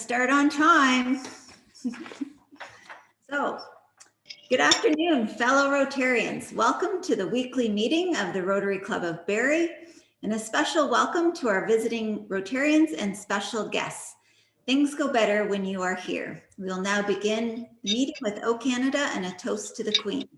start on time. So, good afternoon, fellow Rotarians. Welcome to the weekly meeting of the Rotary Club of Barrie, and a special welcome to our visiting Rotarians and special guests. Things go better when you are here. We will now begin the meeting with O Canada and a toast to the Queen.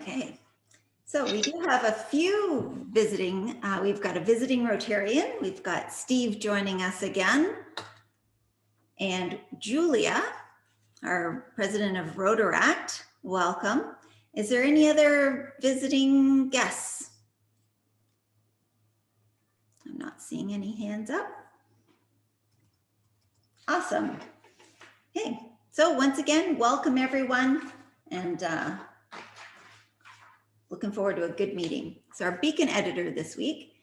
Okay, so we do have a few visiting. We've got a visiting Rotarian. We've got Steve joining us again. And Julia, our president of Rotaract, welcome. Is there any other visiting guests? I'm not seeing any hands up. Awesome. Okay, so once again, welcome everyone, and looking forward to a good meeting. So our beacon editor this week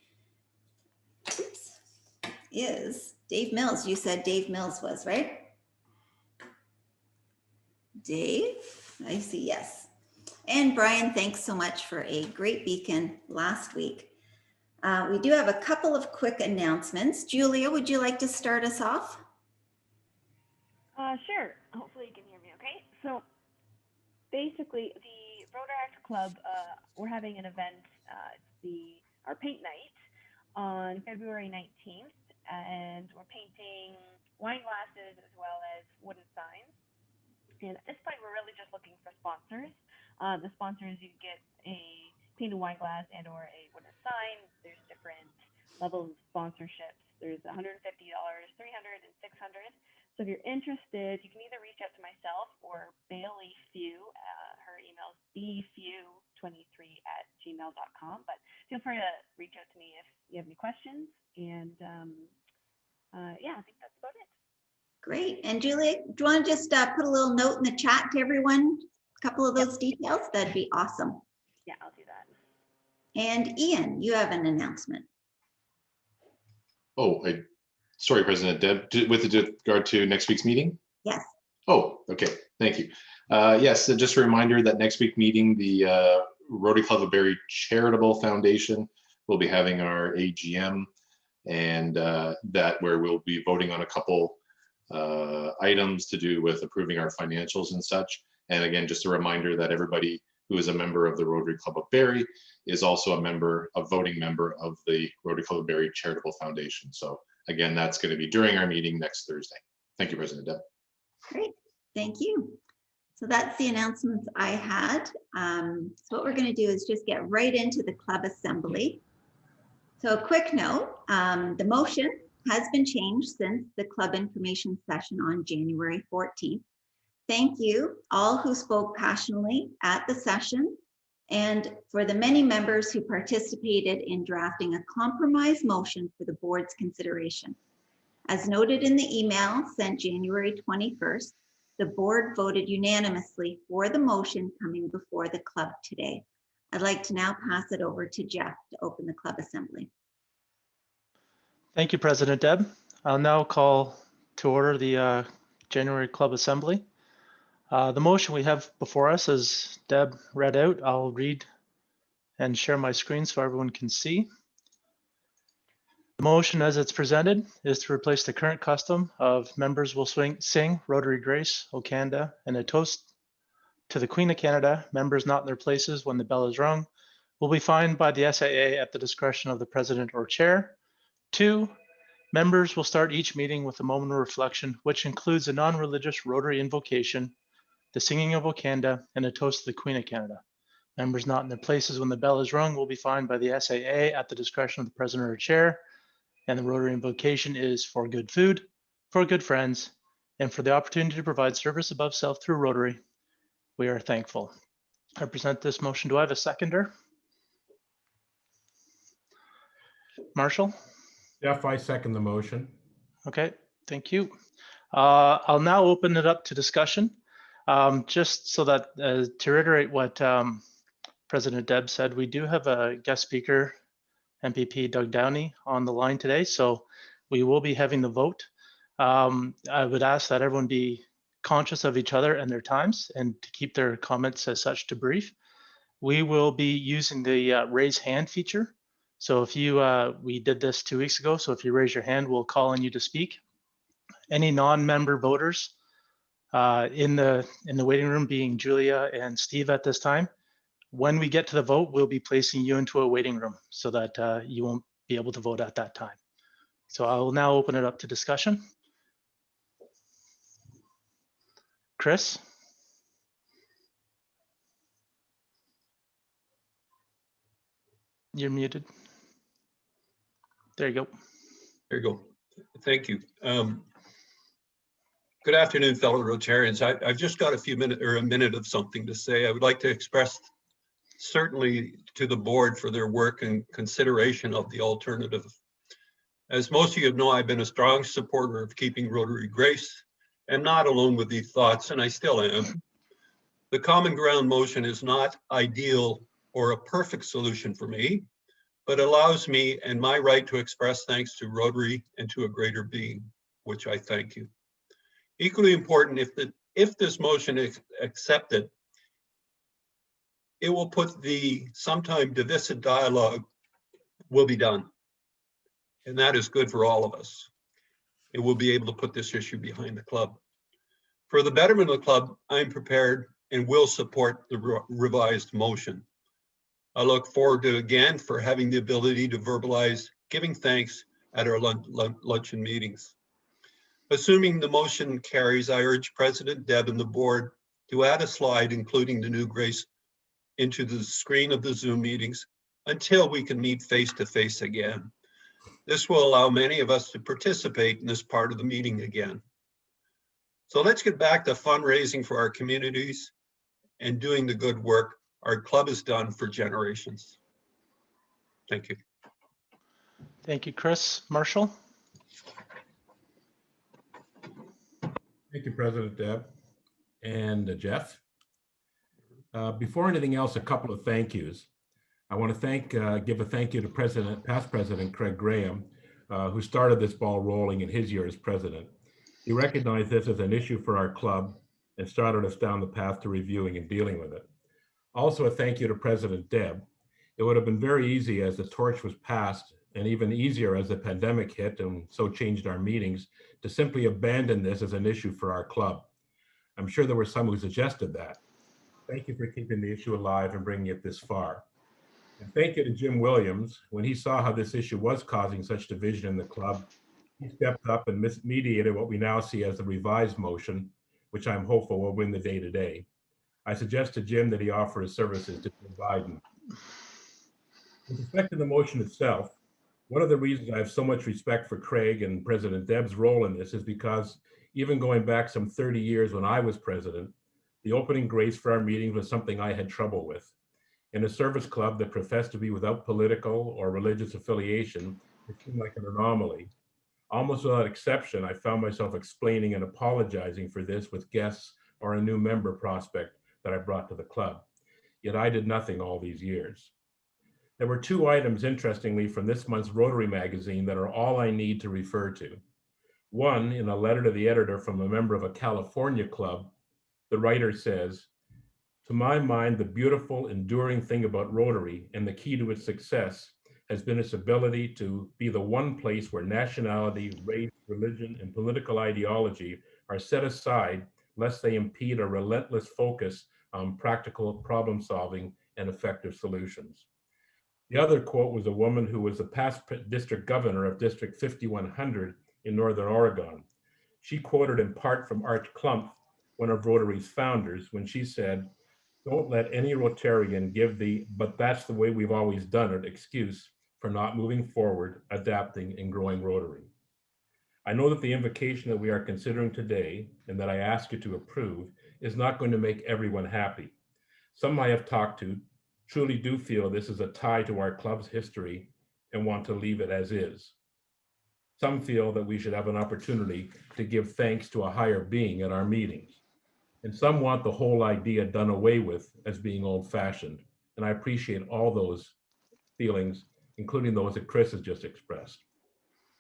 is Dave Mills. You said Dave Mills was, right? Dave, I see, yes. And Brian, thanks so much for a great beacon last week. We do have a couple of quick announcements. Julia, would you like to start us off? Sure. Hopefully you can hear me okay. So basically the Rotaract Club, we're having an event, our paint night on February 19th, and we're painting wine glasses as well as wooden signs. And at this point, we're really just looking for sponsors. The sponsors, you get a painted wine glass and or a wooden sign. There's different levels of sponsorships. There's $150, $300, and $600. So if you're interested, you can either reach out to myself or Bailey Few. Her email is bfew23@gmail.com. But feel free to reach out to me if you have any questions. And yeah, I think that's about it. Great. And Julia, do you want to just put a little note in the chat to everyone? A couple of those details? That'd be awesome. Yeah, I'll do that. And Ian, you have an announcement. Oh, sorry, President Deb, with regard to next week's meeting? Yes. Oh, okay, thank you. Yes, just a reminder that next week meeting, the Rotary Club of Barrie Charitable Foundation will be having our AGM, and that where we'll be voting on a couple items to do with approving our financials and such. And again, just a reminder that everybody who is a member of the Rotary Club of Barrie is also a voting member of the Rotary Club of Barrie Charitable Foundation. So again, that's going to be during our meeting next Thursday. Thank you, President Deb. Great, thank you. So that's the announcements I had. So what we're going to do is just get right into the club assembly. So a quick note, the motion has been changed since the club information session on January 14th. Thank you all who spoke passionately at the session, and for the many members who participated in drafting a compromise motion for the board's consideration. As noted in the email sent January 21st, the board voted unanimously for the motion coming before the club today. I'd like to now pass it over to Jeff to open the club assembly. Thank you, President Deb. I'll now call to order the January Club Assembly. The motion we have before us, as Deb read out, I'll read and share my screen so everyone can see. The motion as it's presented is to replace the current custom of members will sing Rotary Grace, O Canada, and a toast to the Queen of Canada. Members not in their places when the bell is rung will be fined by the SAA at the discretion of the president or chair. 2, members will start each meeting with a moment of reflection, which includes a non-religious Rotary invocation, the singing of O Canada, and a toast to the Queen of Canada. Members not in their places when the bell is rung will be fined by the SAA at the discretion of the president or chair. And the Rotary invocation is for good food, for good friends, and for the opportunity to provide service above self through Rotary. We are thankful. I present this motion. Do I have a seconder? Marshall? Jeff, I second the motion. Okay, thank you. I'll now open it up to discussion. Just so that to reiterate what President Deb said, we do have a guest speaker, MPP Doug Downey, on the line today, so we will be having the vote. I would ask that everyone be conscious of each other and their times and to keep their comments as such to brief. We will be using the raise hand feature. So if you, we did this 2 weeks ago, so if you raise your hand, we'll call on you to speak. Any non-member voters in the waiting room, being Julia and Steve at this time, when we get to the vote, we'll be placing you into a waiting room so that you won't be able to vote at that time. So I will now open it up to discussion. Chris? You're muted. There you go. There you go. Thank you. Good afternoon, fellow Rotarians. I've just got a minute of something to say. I would like to express certainly to the board for their work and consideration of the alternative. As most of you know, I've been a strong supporter of keeping Rotary Grace. I'm not alone with these thoughts, and I still am. The common ground motion is not ideal or a perfect solution for me, but allows me and my right to express thanks to Rotary and to a greater being, which I thank you. Equally important, if this motion is accepted, it will put the sometime divisive dialogue will be done. And that is good for all of us. It will be able to put this issue behind the club. For the betterment of the club, I'm prepared and will support the revised motion. I look forward to, again, for having the ability to verbalize giving thanks at our luncheon meetings. Assuming the motion carries, I urge President Deb and the board to add a slide including the new grace into the screen of the Zoom meetings until we can meet face-to-face again. This will allow many of us to participate in this part of the meeting again. So let's get back to fundraising for our communities and doing the good work our club has done for generations. Thank you. Thank you, Chris. Marshall? Thank you, President Deb and Jeff. Before anything else, a couple of thank yous. I want to give a thank you to past President Craig Graham, who started this ball rolling in his year as president. He recognized this as an issue for our club and started us down the path to reviewing and dealing with it. Also a thank you to President Deb. It would have been very easy as the torch was passed, and even easier as the pandemic hit and so changed our meetings, to simply abandon this as an issue for our club. I'm sure there were some who suggested that. Thank you for keeping the issue alive and bringing it this far. And thank you to Jim Williams. When he saw how this issue was causing such division in the club, he stepped up and mediated what we now see as the revised motion, which I'm hopeful will win the day today. I suggest to Jim that he offer his services to Jim Biden. With respect to the motion itself, one of the reasons I have so much respect for Craig and President Deb's role in this is because even going back some 30 years when I was president, the opening grace for our meetings was something I had trouble with. In a service club that professed to be without political or religious affiliation, it seemed like an anomaly. Almost without exception, I found myself explaining and apologizing for this with guests or a new member prospect that I brought to the club. Yet I did nothing all these years. There were two items, interestingly, from this month's Rotary magazine that are all I need to refer to. One, in a letter to the editor from a member of a California club, the writer says, "To my mind, the beautiful, enduring thing about Rotary and the key to its success has been its ability to be the one place where nationality, race, religion, and political ideology are set aside lest they impede a relentless focus on practical problem solving and effective solutions. The other quote was a woman who was the past district governor of District 5100 in Northern Oregon. She quoted in part from Art Klump, one of Rotary's founders, when she said, "Don't let any Rotarian give the 'but that's the way we've always done it' excuse for not moving forward, adapting, and growing Rotary." I know that the invocation that we are considering today and that I ask you to approve is not going to make everyone happy. Some I have talked to truly do feel this is a tie to our club's history and want to leave it as is. Some feel that we should have an opportunity to give thanks to a higher being at our meetings. And some want the whole idea done away with as being old-fashioned. And I appreciate all those feelings, including those that Chris has just expressed.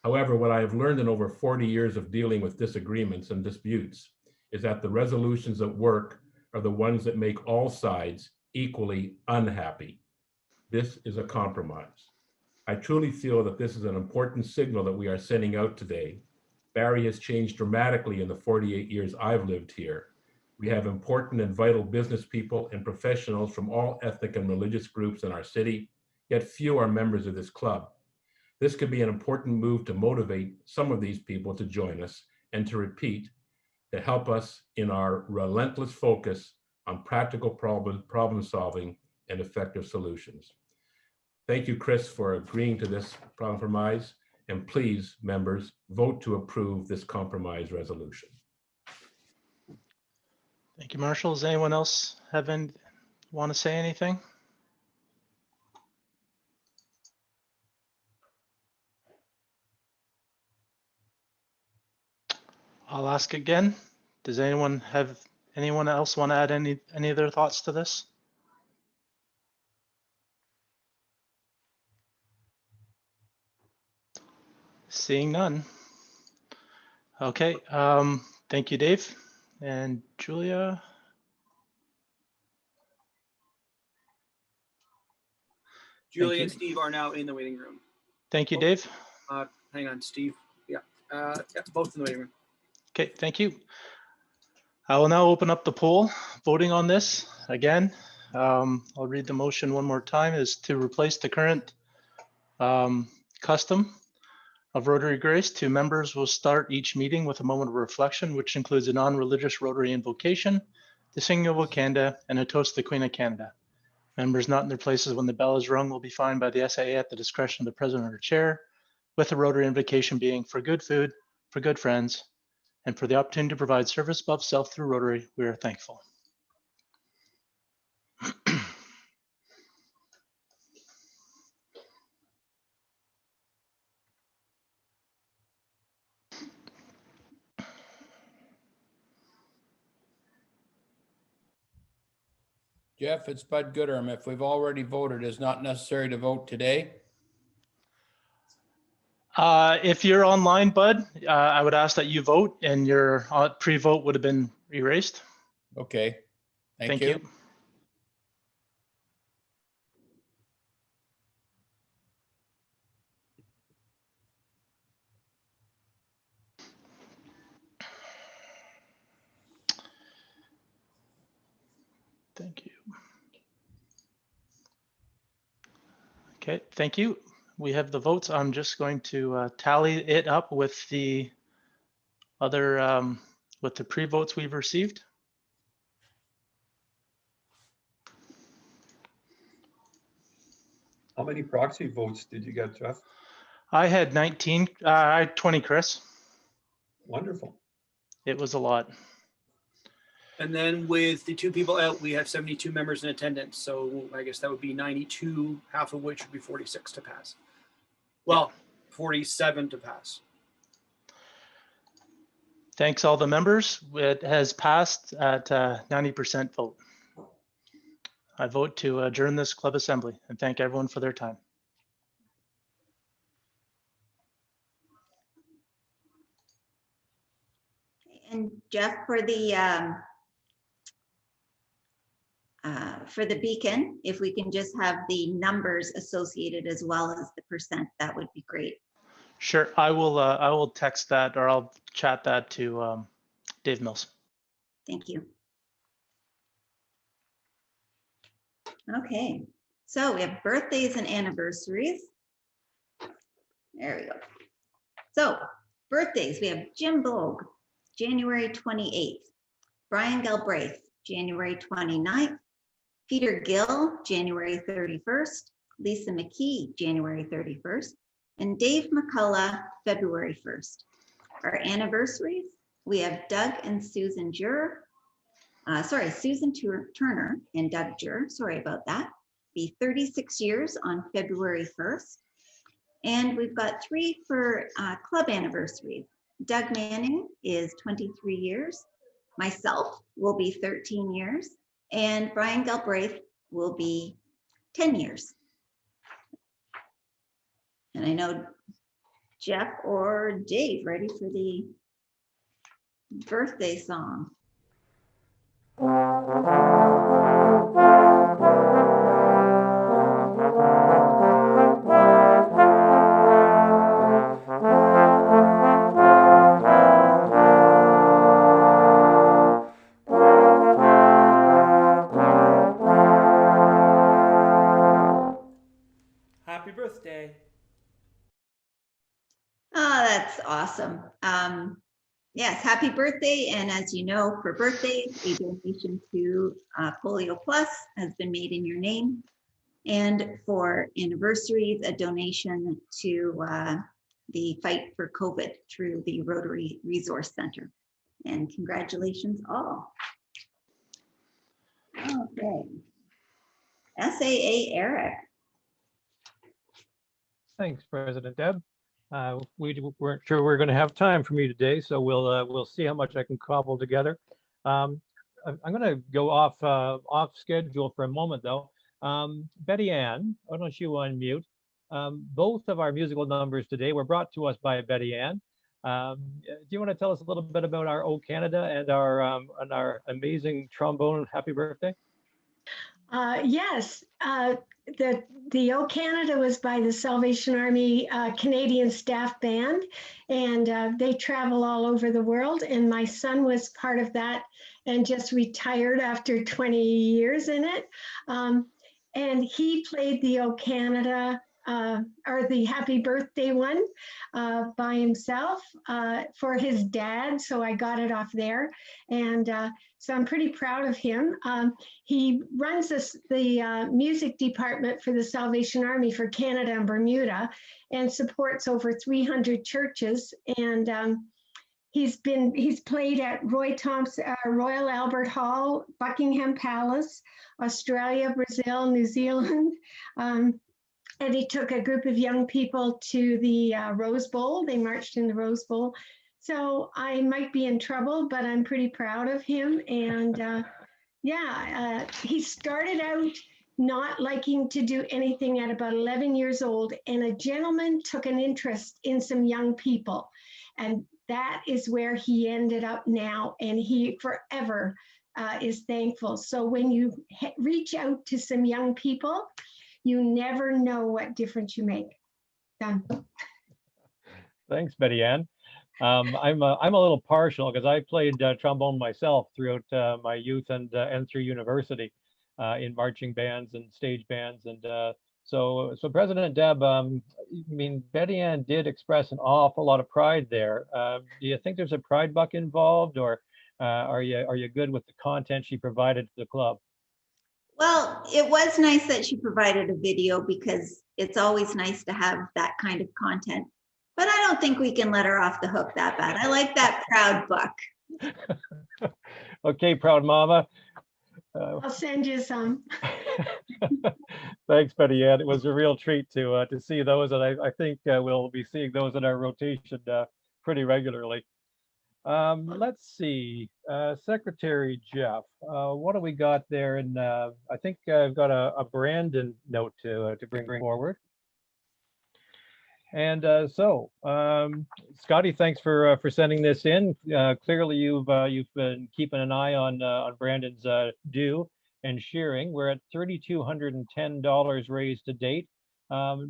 However, what I have learned in over 40 years of dealing with disagreements and disputes is that the resolutions that work are the ones that make all sides equally unhappy. This is a compromise. I truly feel that this is an important signal that we are sending out today. Barrie has changed dramatically in the 48 years I've lived here. We have important and vital business people and professionals from all ethnic and religious groups in our city, yet few are members of this club. This could be an important move to motivate some of these people to join us and to repeat, to help us in our relentless focus on practical problem solving and effective solutions. Thank you, Chris, for agreeing to this compromise. And please, members, vote to approve this compromise resolution. Thank you, Marshall. Does anyone else want to say anything? I'll ask again. Does anyone else want to add any of their thoughts to this? Seeing none. Okay, thank you, Dave. And Julia? Julia and Steve are now in the waiting room. Thank you, Dave. Hang on, Steve. Yeah, both in the waiting room. Okay, thank you. I will now open up the poll. Voting on this again. I'll read the motion one more time. Is to replace the current custom of Rotary Grace. Two members will start each meeting with a moment of reflection, which includes a non-religious Rotary invocation, the singing of Wakanda, and a toast to the Queen of Canada. Members not in their places when the bell is rung will be fined by the SAA at the discretion of the president or chair, with the Rotary invocation being for good food, for good friends, and for the opportunity to provide service above self through Rotary. We are thankful. Jeff, it's Bud Gooderham. If we've already voted, it's not necessary to vote today. If you're online, Bud, I would ask that you vote and your pre-vote would have been erased. Okay, thank you. you. Thank you. Okay, thank you. We have the votes. I'm just going to tally it up with the other, with the pre-votes we've received. How many proxy votes did you get, Jeff? I had 19, I had 20, Chris. Wonderful. It was a lot. And then with the two people out, we have 72 members in attendance. So I guess that would be 92, half of which would be 46 to pass. Well, yeah. 47 to pass. Thanks all the members. It has passed at 90% vote. I vote to adjourn this club assembly and thank everyone for their time. And Jeff, for the for the beacon, if we can just have the numbers associated as well as the percent, that would be great. Sure, I will text that, or I'll chat that to Dave Mills. Thank you. Okay, so we have birthdays and anniversaries. There we go. So birthdays, we have Jim Bogue, January 28th. Brian Galbraith, January 29th. Peter Gill, January 31st. Lisa McKee, January 31st. And Dave McCullough, February 1st. Our anniversaries, we have Doug and Susan Jur. Susan Turner and Doug Jur, sorry about that. Be 36 years on February 1st. And we've got 3 for club anniversaries. Doug Manning is 23 years. Myself will be 13 years. And Brian Galbraith will be 10 years. And I know Jeff or Dave ready for the birthday song. Happy birthday. Oh, that's awesome. Yes, happy birthday. And as you know, for birthdays, a donation to Polio Plus has been made in your name. And for anniversaries, a donation to the fight for COVID through the Rotary Resource Center. And congratulations all. Okay. SAA Eric. Thanks, President Deb. We weren't sure we were going to have time for me today, so we'll see how much I can cobble together. I'm going to go off schedule for a moment, though. Betty Ann, why don't you unmute? Both of our musical numbers today were brought to us by Betty Ann. Do you want to tell us a little bit about our O Canada and our amazing trombone? Happy birthday! Yes, the O Canada was by the Salvation Army Canadian Staff Band, and they travel all over the world. And my son was part of that and just retired after 20 years in it. And he played the O Canada or the Happy Birthday one by himself for his dad. So I got it off there. And so I'm pretty proud of him. He runs the music department for the Salvation Army for Canada and Bermuda and supports over 300 churches. And he's played at Royal Albert Hall, Buckingham Palace, Australia, Brazil, New Zealand. And he took a group of young people to the Rose Bowl. They marched in the Rose Bowl. So I might be in trouble, but I'm pretty proud of him. And he started out not liking to do anything at about 11 years old. And a gentleman took an interest in some young people. And that is where he ended up now. And he forever is thankful. So when you reach out to some young people, you never know what difference you make. Done. Thanks, Betty Ann. I'm a little partial because I played trombone myself throughout my youth and through university in marching bands and stage bands. And so President Deb, I mean, Betty Ann did express an awful lot of pride there. Do you think there's a pride buck involved, or are you good with the content she provided to the club? Well, it was nice that she provided a video because it's always nice to have that kind of content. But I don't think we can let her off the hook that bad. I like that proud buck. Okay, proud mama. I'll send you some. Thanks, Betty Ann. It was a real treat to see those, and I think we'll be seeing those in our rotation pretty regularly. Let's see, Secretary Jeff, what do we got there? And I think I've got a Brandon note to bring forward. And Scotty, thanks for sending this in. Clearly, you've been keeping an eye on Brandon's due, and shearing. We're at $3,210 raised to date.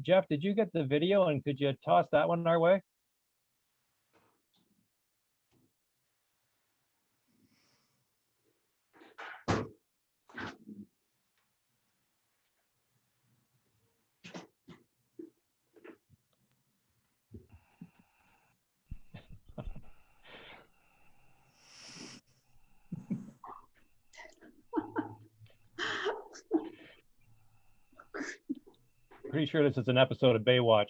Jeff, did you get the video, and could you toss that one our way? Pretty sure this is an episode of Baywatch.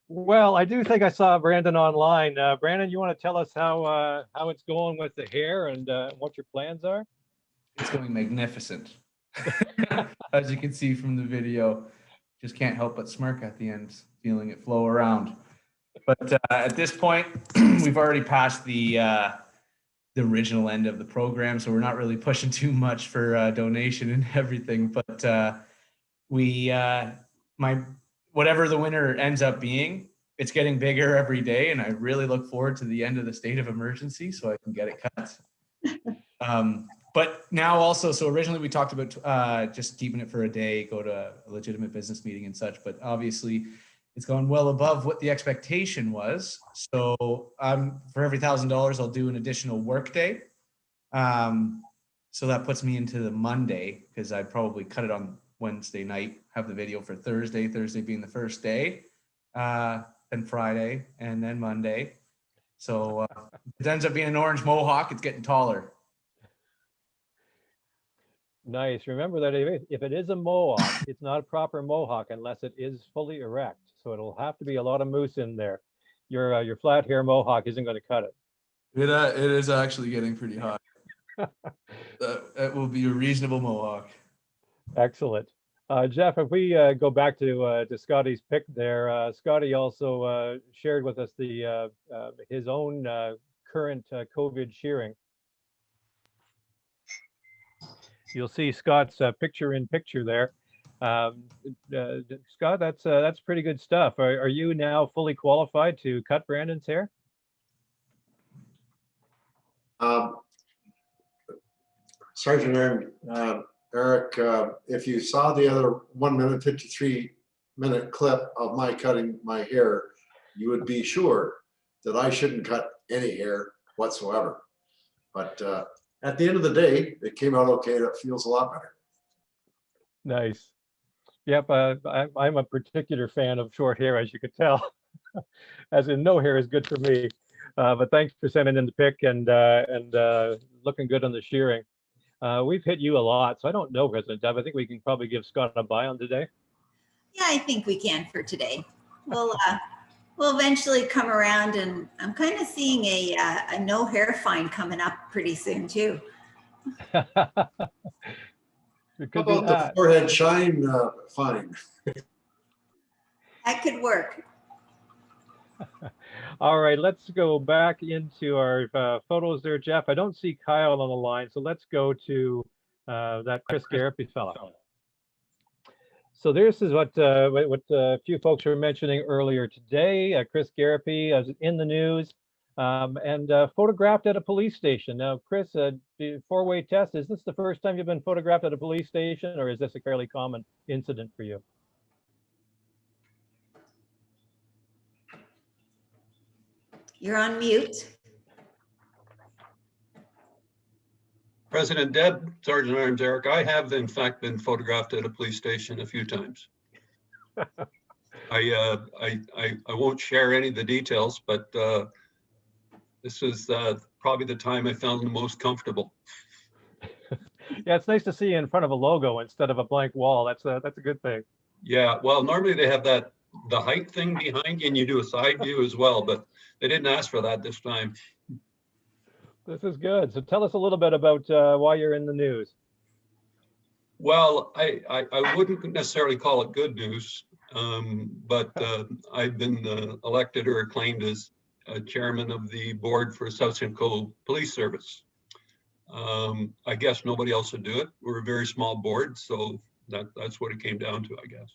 Well, I do think I saw Brandon online. Brandon, you want to tell us how it's going with the hair and what your plans are? It's going magnificent. As you can see from the video, just can't help but smirk at the end, feeling it flow around. But at this point, we've already passed the original end of the program, so we're not really pushing too much for donation and everything. But whatever the winner ends up being, it's getting bigger every day, and I really look forward to the end of the state of emergency so I can get it cut. But now also, so originally we talked about just keeping it for a day, go to a legitimate business meeting and such, but obviously it's gone well above what the expectation was. So for every $1,000, I'll do an additional work day. So that puts me into the Monday, because I'd probably cut it on Wednesday night, have the video for Thursday being the first day, then Friday, and then Monday. So it ends up being an orange mohawk. It's getting taller. Nice. Remember that if it is a mohawk, it's not a proper mohawk unless it is fully erect. So it'll have to be a lot of mousse in there. Your flat hair mohawk isn't going to cut it. It is actually getting pretty hot. It will be a reasonable mohawk. Excellent. Jeff, if we go back to Scotty's pick there, Scotty also shared with us his own current COVID shearing. You'll see Scott's picture in picture there. Scott, that's pretty good stuff. Are you now fully qualified to cut Brandon's hair? Sergeant Eric, if you saw the other 1 minute 53-minute clip of my cutting my hair, you would be sure that I shouldn't cut any hair whatsoever. But at the end of the day, it came out okay. That feels a lot better. Nice. Yep, I'm a particular fan of short hair, as you could tell. As in, no hair is good for me. But thanks for sending in the pic and looking good on the shearing. We've hit you a lot, so I don't know, President Deb. I think we can probably give Scott a buy on today. Yeah, I think we can for today. We'll eventually come around, and I'm kind of seeing a no hair fine coming up pretty soon too. It could How about the forehead shine fine? That could work. All right, let's go back into our photos there, Jeff. I don't see Kyle on the line, so let's go to that Chris Garapi fellow. So this is what a few folks were mentioning earlier today. Chris Garapi is in the news and photographed at a police station. Now, Chris, four-way test, is this the first time you've been photographed at a police station, or is this a fairly common incident for you? You're on mute. President Deb, Sergeant Arms Eric, I have in fact been photographed at a police station a few times. I won't share any of the details, but this was probably the time I found the most comfortable. Yeah, it's nice to see you in front of a logo instead of a blank wall. That's a good thing. Yeah, well, normally they have the height thing behind you, and you do a side view as well, but they didn't ask for that this time. This is good. So tell us a little bit about why you're in the news. Well, I wouldn't necessarily call it good news, but I've been elected or acclaimed as chairman of the board for South Simcoe Police Service. I guess nobody else would do it. We're a very small board, so that's what it came down to, I guess.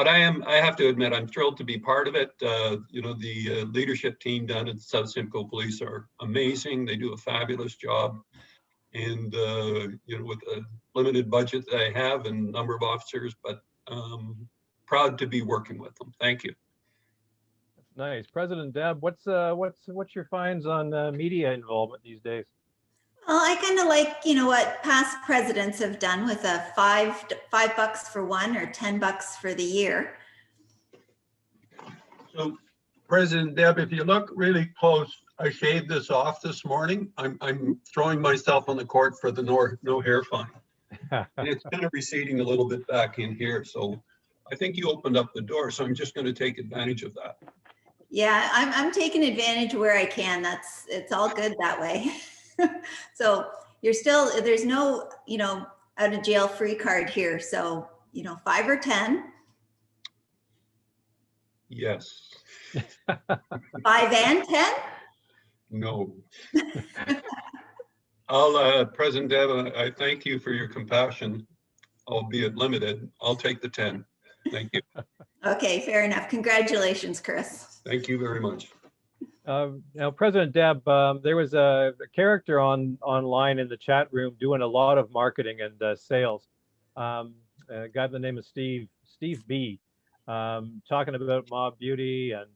But I have to admit, I'm thrilled to be part of it. You know, the leadership team down at South Simcoe Police are amazing. They do a fabulous job. And, you know, with a limited budget that I have and number of officers, but proud to be working with them. Thank you. That's nice. President Deb, what's your finds on media involvement these days? Well, I kind of like, you know, what past presidents have done with a $5 for one or $10 for the year. So, President Deb, if you look really close, I shaved this off this morning. I'm throwing myself on the court for the no hair fine. And it's kind of receding a little bit back in here. So I think you opened up the door. So I'm just going to take advantage of that. Yeah, I'm taking advantage where I can. It's all good that way. So there's no, you know, out of jail free card here. So, you know, 5 or 10. Yes. 5 and 10? No. President Deb, I thank you for your compassion, albeit limited. I'll take the 10. Thank you. Okay, fair enough. Congratulations, Chris. Thank you very much. Now, President Deb, there was a character online in the chat room doing a lot of marketing and sales. A guy by the name of Steve B, talking about Mob Beauty, and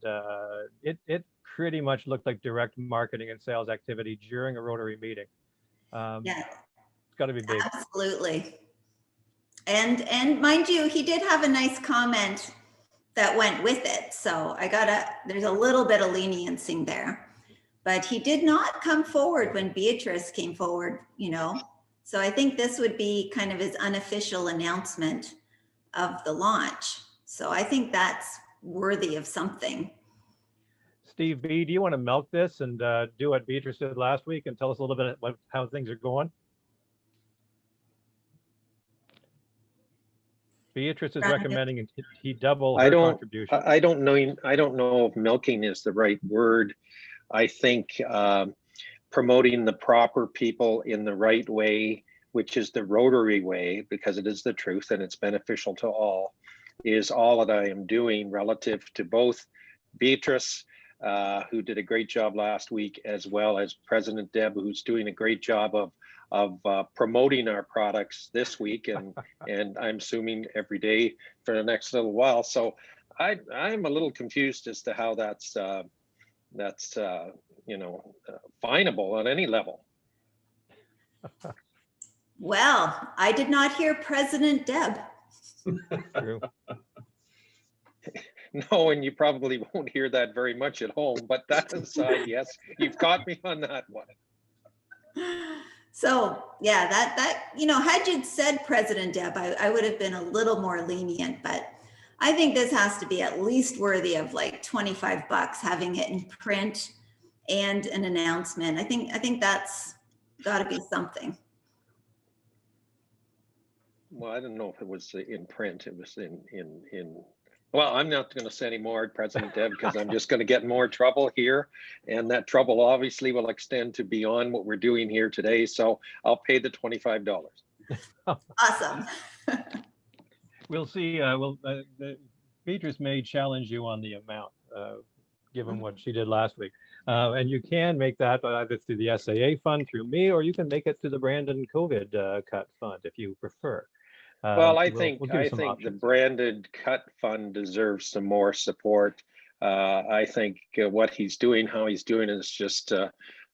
it pretty much looked like direct marketing and sales activity during a Rotary meeting. Yeah, it's got to be big. Absolutely. And mind you, he did have a nice comment that went with it. So there's a little bit of leniency there, but he did not come forward when Beatrice came forward, you know? So I think this would be kind of his unofficial announcement of the launch. So I think that's worthy of something. Steve B, do you want to milk this and do what Beatrice did last week and tell us a little bit about how things are going? Beatrice is recommending he double her contribution. I don't know if milking is the right word. I think promoting the proper people in the right way, which is the Rotary way, because it is the truth and it's beneficial to all, is all that I am doing relative to both Beatrice, who did a great job last week, as well as President Deb, who's doing a great job of promoting our products this week and I'm assuming every day for the next little while. So I'm a little confused as to how that's you know, finable on any level. Well, I did not hear President Deb. True. No, and you probably won't hear that very much at home, but that aside, yes, you've caught me on that one. So yeah, that you know, had you said President Deb, I would have been a little more lenient, but I think this has to be at least worthy of like $25, having it in print and an announcement. I think that's got to be something. Well, I don't know if it was in print. It was in. Well, I'm not going to say any more, President Deb, because I'm just going to get in more trouble here. And that trouble obviously will extend to beyond what we're doing here today. So I'll pay the $25. Awesome. We'll see. Beatrice may challenge you on the amount, given what she did last week. And you can make that either through the SAA fund, through me, or you can make it to the Brandon COVID cut fund if you prefer. Well, I think the branded cut fund deserves some more support. I think what he's doing, how he's doing, is just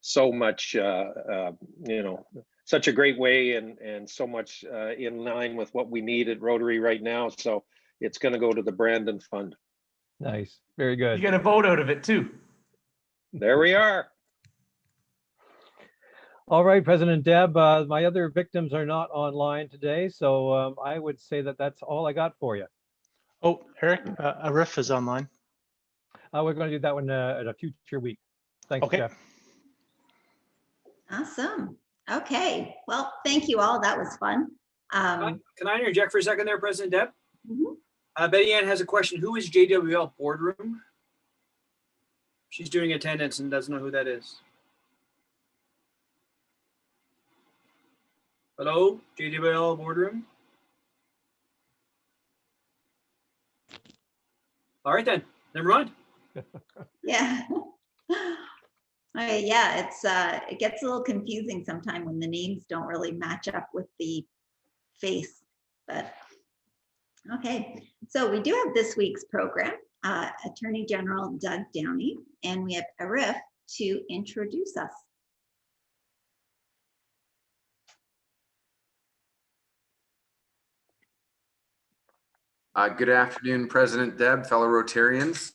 so much, you know, such a great way and so much in line with what we need at Rotary right now. So it's going to go to the Brandon fund. Nice, very good. You get a vote out of it too. There we are. All right, President Deb, my other victims are not online today, so I would say that that's all I got for you. Oh, Eric, Arif is online. We're going to do that one at a future week. Thanks, okay. Jeff. Awesome. Okay. Well, thank you all. That was fun. Can I interject for a second there, President Deb? Mm-hmm. Betty Ann has a question. Who is JWL Boardroom? She's doing attendance and doesn't know who that is. Hello, JWL Boardroom? All right then, never mind. Yeah. Okay, yeah, it gets a little confusing sometimes when the names don't really match up with the face, but okay. So we do have this week's program, Attorney General Doug Downey, and we have Arif to introduce us. Good afternoon, President Deb, fellow Rotarians.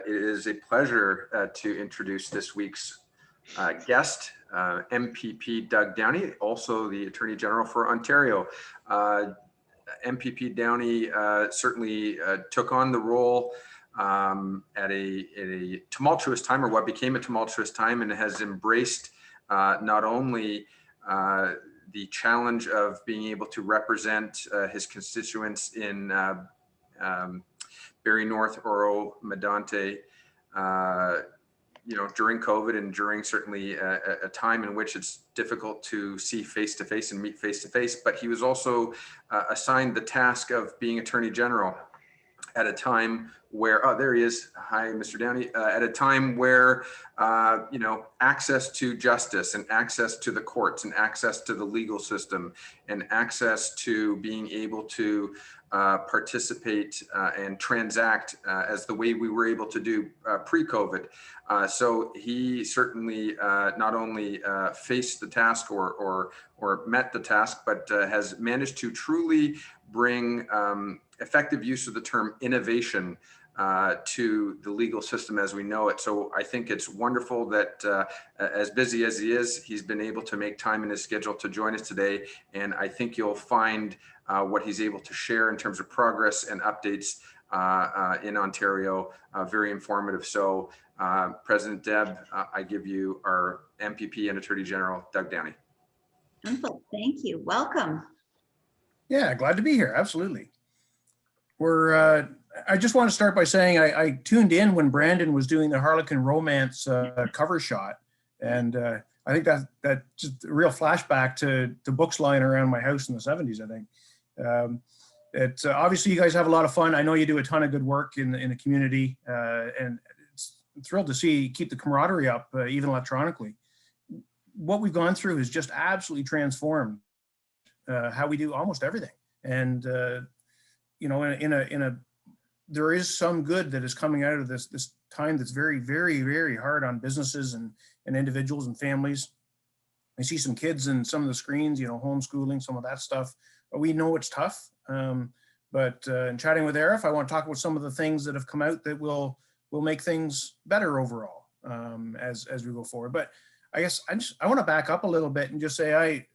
It is a pleasure to introduce this week's guest, MPP Doug Downey, also the Attorney General for Ontario. MPP Downey certainly took on the role at a tumultuous time, or what became a tumultuous time, and has embraced not only the challenge of being able to represent his constituents in Barrie North, Oro, Medonte, during COVID and during certainly a time in which it's difficult to see face-to-face and meet face-to-face, but he was also assigned the task of being Attorney General at a time where, oh, there he is. Hi, Mr. Downey. At a time where, access to justice and access to the courts and access to the legal system and access to being able to participate and transact as the way we were able to do pre-COVID. So he certainly not only faced the task or met the task, but has managed to truly bring effective use of the term innovation to the legal system as we know it. So I think it's wonderful that as busy as he is, he's been able to make time in his schedule to join us today. And I think you'll find what he's able to share in terms of progress and updates in Ontario very informative. So President Deb, I give you our MPP and Attorney General, Doug Downey. Wonderful. Thank you. Welcome. Yeah, glad to be here. Absolutely. I just want to start by saying I tuned in when Brandon was doing the Harlequin Romance cover shot. And I think that just a real flashback to books lying around my house in the 70s, I think. It's obviously you guys have a lot of fun. I know you do a ton of good work in the community, and I'm thrilled to see keep the camaraderie up, even electronically. What we've gone through has just absolutely transformed how we do almost everything. And there is some good that is coming out of this time that's very, very, very hard on businesses and individuals and families. I see some kids in some of the screens, homeschooling, some of that stuff. We know it's tough. But in chatting with Arif, I want to talk about some of the things that have come out that will make things better overall as we go forward. But I guess I want to back up a little bit and just say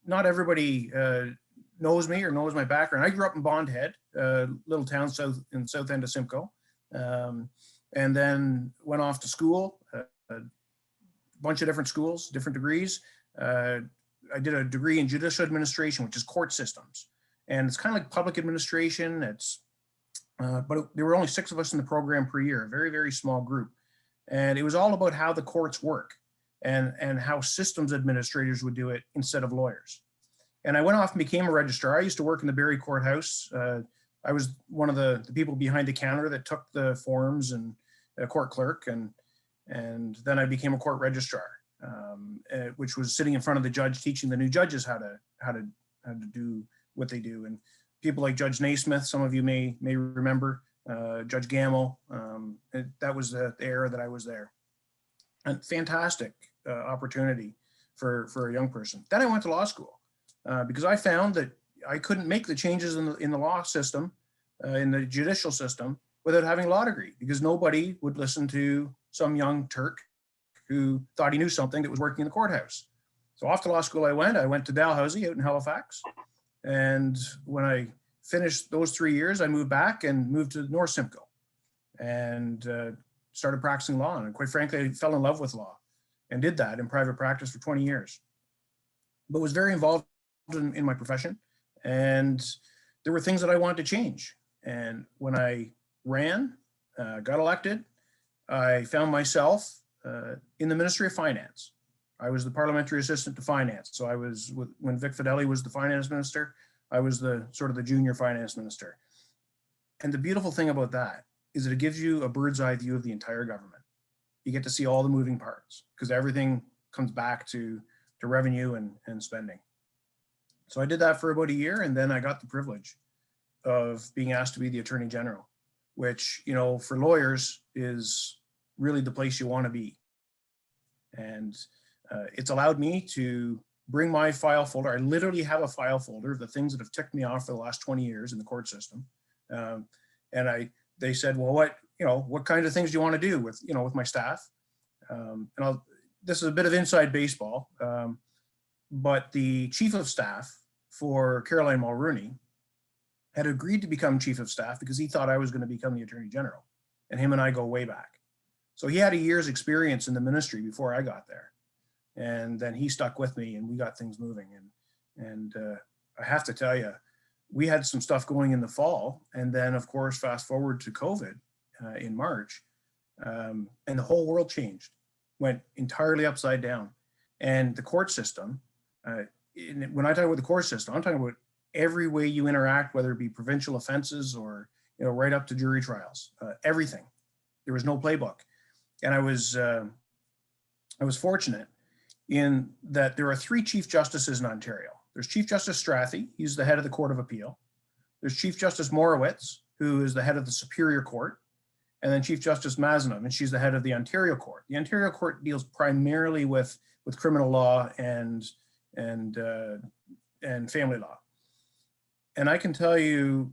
not everybody knows me or knows my background. I grew up in Bond Head, little town in the south end of Simcoe, and then went off to school, a bunch of different schools, different degrees. I did a degree in judicial administration, which is court systems. And it's kind of like public administration. But there were only 6 of us in the program per year, a very, very small group. And it was all about how the courts work and how systems administrators would do it instead of lawyers. And I went off and became a registrar. I used to work in the Barrie courthouse. I was one of the people behind the counter that took the forms and a court clerk. And then I became a court registrar, which was sitting in front of the judge, teaching the new judges how to do what they do. And people like Judge Naismith, some of you may remember, Judge Gamble, that was the era that I was there. And fantastic opportunity for a young person. Then I went to law school because I found that I couldn't make the changes in the law system, in the judicial system, without having a law degree, because nobody would listen to some young Turk who thought he knew something that was working in the courthouse. So off to law school I went to Dalhousie out in Halifax. And when I finished those 3 years, I moved back and moved to North Simcoe and started practicing law. And quite frankly, I fell in love with law and did that in private practice for 20 years, but was very involved in my profession. And there were things that I wanted to change. And when I ran, got elected, I found myself in the Ministry of Finance. I was the parliamentary assistant to finance. So I was, when Vic Fideli was the finance minister, I was the sort of the junior finance minister. And the beautiful thing about that is that it gives you a bird's eye view of the entire government. You get to see all the moving parts because everything comes back to revenue and spending. So I did that for about a year, and then I got the privilege of being asked to be the Attorney General, which, you know, for lawyers is really the place you want to be. And it's allowed me to bring my file folder. I literally have a file folder of the things that have ticked me off for the last 20 years in the court system. And they said, well, what kind of things do you want to do with, with my staff? This is a bit of inside baseball, but the chief of staff for Caroline Mulrooney had agreed to become chief of staff because he thought I was going to become the Attorney General, and him and I go way back. So he had a year's experience in the ministry before I got there, and then he stuck with me, and we got things moving. And I have to tell you, we had some stuff going in the fall, and then of course, fast forward to COVID in March, and the whole world changed, went entirely upside down. And the court system, when I talk about the court system, I'm talking about every way you interact, whether it be provincial offenses or right up to jury trials, everything. There was no playbook, and I was fortunate in that there are 3 chief justices in Ontario. There's Chief Justice Strathy, he's the head of the Court of Appeal. There's Chief Justice Morowitz, who is the head of the Superior Court, and then Chief Justice Mazenov, and she's the head of the Ontario Court. The Ontario Court deals primarily with criminal law and family law. And I can tell you,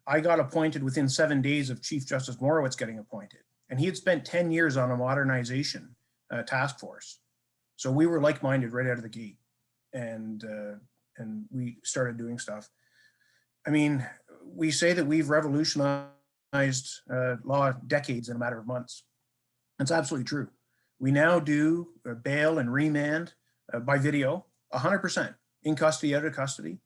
I got appointed within 7 days of Chief Justice Morowitz getting appointed. And he had spent 10 years on a modernization task force. So we were like-minded right out of the gate. And we started doing stuff. I mean, we say that we've revolutionized law decades in a matter of months. That's absolutely true. We now do bail and remand by video, 100%, in custody, out of custody.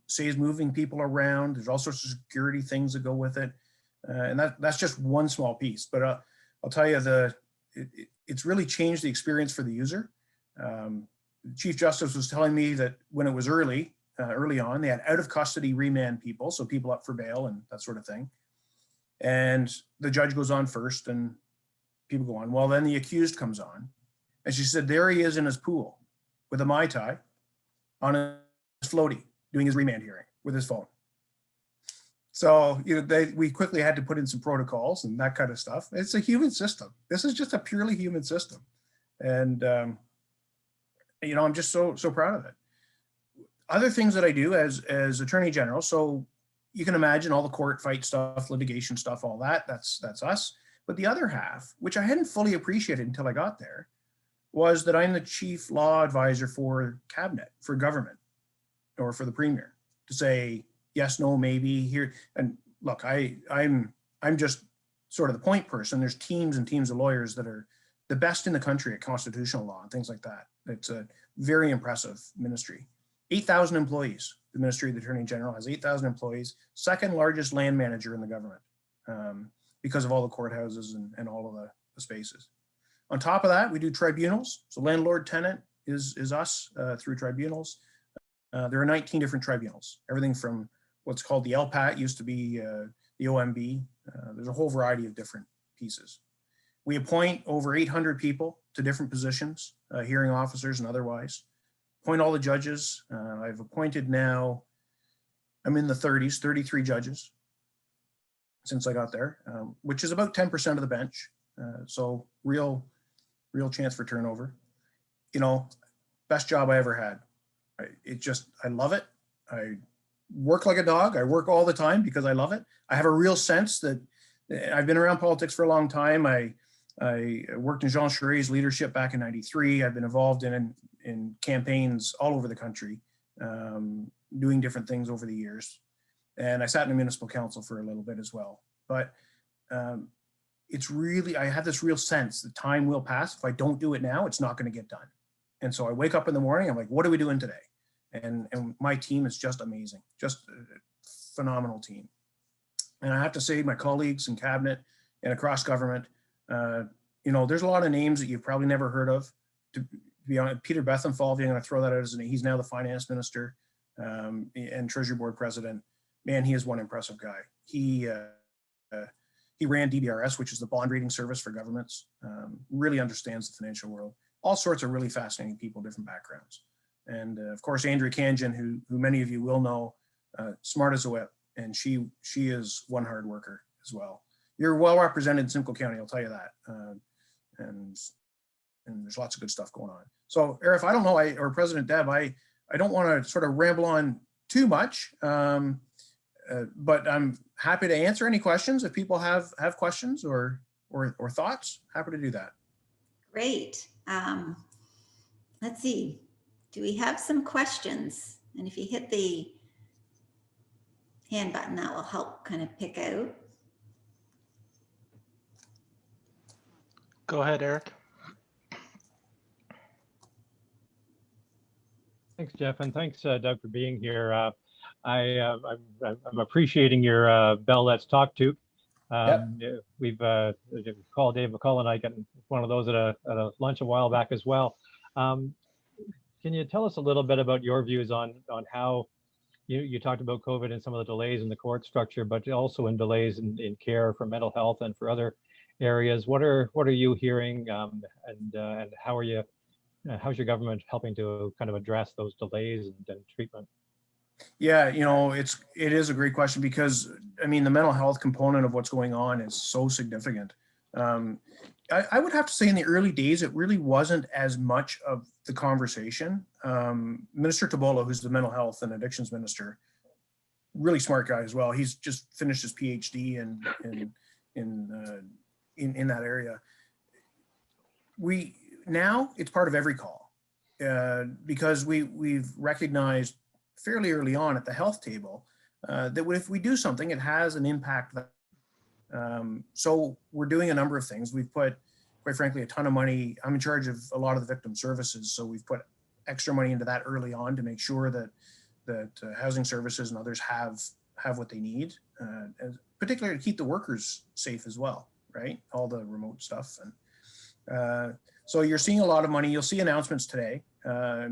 Saves moving people around. There's all sorts of security things that go with it. And that's just one small piece. But I'll tell you, it's really changed the experience for the user. Chief Justice was telling me that when it was early on, they had out of custody remand people, so people up for bail and that sort of thing. And the judge goes on first and people go on. Well, then the accused comes on. And she said, there he is in his pool with a Mai Tai on his floaty doing his remand hearing with his phone. So, we quickly had to put in some protocols and that kind of stuff. It's a human system. This is just a purely human system. And, I'm just so proud of it. Other things that I do as Attorney General, so you can imagine all the court fight stuff, litigation stuff, all that, that's us. But the other half, which I hadn't fully appreciated until I got there, was that I'm the chief law advisor for cabinet, for government, or for the premier, to say yes, no, maybe here. And look, I'm just sort of the point person. There's teams and teams of lawyers that are the best in the country at constitutional law and things like that. It's a very impressive ministry. 8,000 employees. The Ministry of the Attorney General has 8,000 employees, second largest land manager in the government, because of all the courthouses and all of the spaces. On top of that, we do tribunals. So landlord tenant is us through tribunals. There are 19 different tribunals, everything from what's called the LPAT, used to be the OMB. There's a whole variety of different pieces. We appoint over 800 people to different positions, hearing officers and otherwise. Appoint all the judges. I've appointed now, I'm in the 30s, 33 judges since I got there, which is about 10% of the bench. So real chance for turnover. Best job I ever had. I love it. I work like a dog. I work all the time because I love it. I have a real sense that I've been around politics for a long time. I worked in Jean Charest's leadership back in '93. I've been involved in campaigns all over the country, doing different things over the years. And I sat in a municipal council for a little bit as well. But it's really, I have this real sense that time will pass. If I don't do it now, it's not going to get done. And so I wake up in the morning, I'm like, what are we doing today? And my team is just amazing, just a phenomenal team. And I have to say, my colleagues in cabinet and across government, there's a lot of names that you've probably never heard of. To be honest, Peter Bethenfall, I'm going to throw that out as a name. He's now the finance minister and treasury board president. Man, he is one impressive guy. He ran DBRS, which is the bond rating service for governments. Really understands the financial world. All sorts of really fascinating people, different backgrounds. And of course, Andrea Kanjan, who many of you will know, smart as a whip, and she is one hard worker as well. You're well represented in Simcoe County, I'll tell you that. And there's lots of good stuff going on. So Arif, I don't know, or President Deb, I don't want to sort of ramble on too much, but I'm happy to answer any questions if people have questions or thoughts. Happy to do that. Great. Let's see. Do we have some questions? And if you hit the hand button, that will help kind of pick out. Go ahead, Eric. Thanks, Jeff, and thanks, Doug, for being here. I'm appreciating your Bell Let's Talk to. We've called Dave McCall and I got one of those at a lunch a while back as well. Can you tell us a little bit about your views on how you talked about COVID and some of the delays in the court structure, but also in delays in care for mental health and for other areas? What are you hearing, and how are you? How's your government helping to kind of address those delays and treatment? Yeah, it is a great question, because I mean, the mental health component of what's going on is so significant. I would have to say in the early days, it really wasn't as much of the conversation. Minister Tabola, who's the mental health and addictions minister, really smart guy as well. He's just finished his PhD in that area. Now it's part of every call, because we've recognized fairly early on at the health table that if we do something, it has an impact. So we're doing a number of things. We've put, quite frankly, a ton of money. I'm in charge of a lot of the victim services, so we've put extra money into that early on to make sure that housing services and others have what they need, and particularly to keep the workers safe as well, right? All the remote stuff. And so you're seeing a lot of money. You'll see announcements today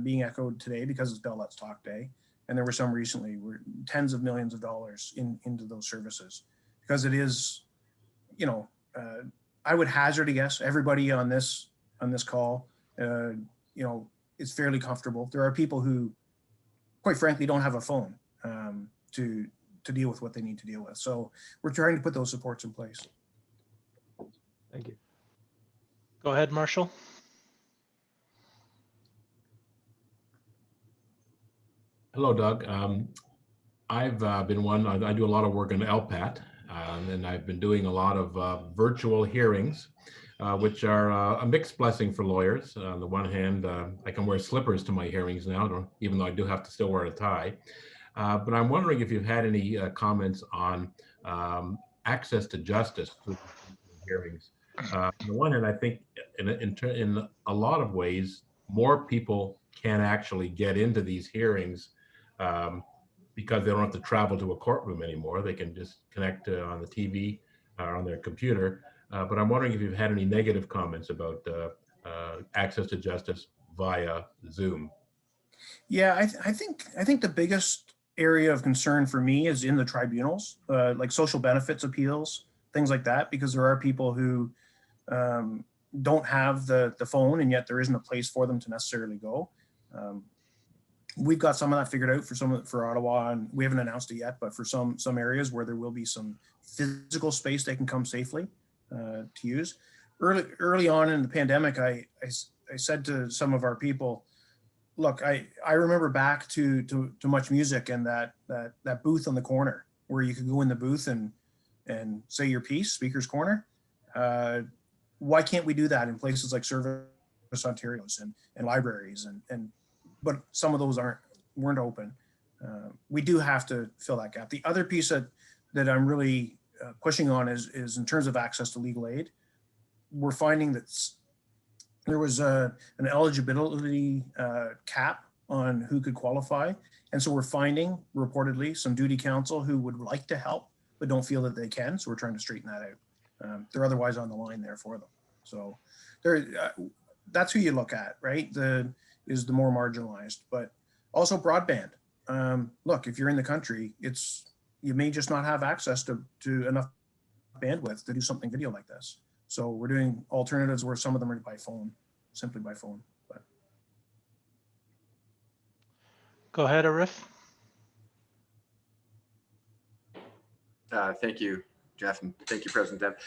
being echoed today because it's Bell Let's Talk Day. And there were some recently, were tens of millions of dollars into those services, because it is, I would hazard a guess, everybody on this call, is fairly comfortable. There are people who, quite frankly, don't have a phone to deal with what they need to deal with. So we're trying to put those supports in place. Thank you. Go ahead, Marshall. Hello, Doug. I've been I do a lot of work on LPAT, and I've been doing a lot of virtual hearings, which are a mixed blessing for lawyers. On the one hand, I can wear slippers to my hearings now, even though I do have to still wear a tie. But I'm wondering if you've had any comments on access to justice through hearings. On the one hand, I think in a lot of ways, more people can actually get into these hearings because they don't have to travel to a courtroom anymore. They can just connect on the TV or on their computer. But I'm wondering if you've had any negative comments about access to justice via Zoom. Yeah, I think the biggest area of concern for me is in the tribunals, like social benefits appeals, things like that, because there are people who don't have the phone, and yet there isn't a place for them to necessarily go. We've got some of that figured out for Ottawa, and we haven't announced it yet, but for some areas where there will be some physical space they can come safely to use. Early on in the pandemic, I said to some of our people, look, I remember back to Much Music and that booth on the corner where you could go in the booth and say your piece, Speaker's Corner. Why can't we do that in places like Service Ontario's and libraries but some of those weren't open. We do have to fill that gap. The other piece that I'm really pushing on is in terms of access to legal aid. We're finding that there was an eligibility cap on who could qualify. And so we're finding reportedly some duty counsel who would like to help, but don't feel that they can. So we're trying to straighten that out. They're otherwise on the line there for them. So that's who you look at, right? Is the more marginalized, but also broadband. Look, if you're in the country, you may just not have access to enough bandwidth to do something video like this. So we're doing alternatives where some of them are by phone, simply by phone. But Go ahead, Arif. Thank you, Jeff, and thank you, President Deb.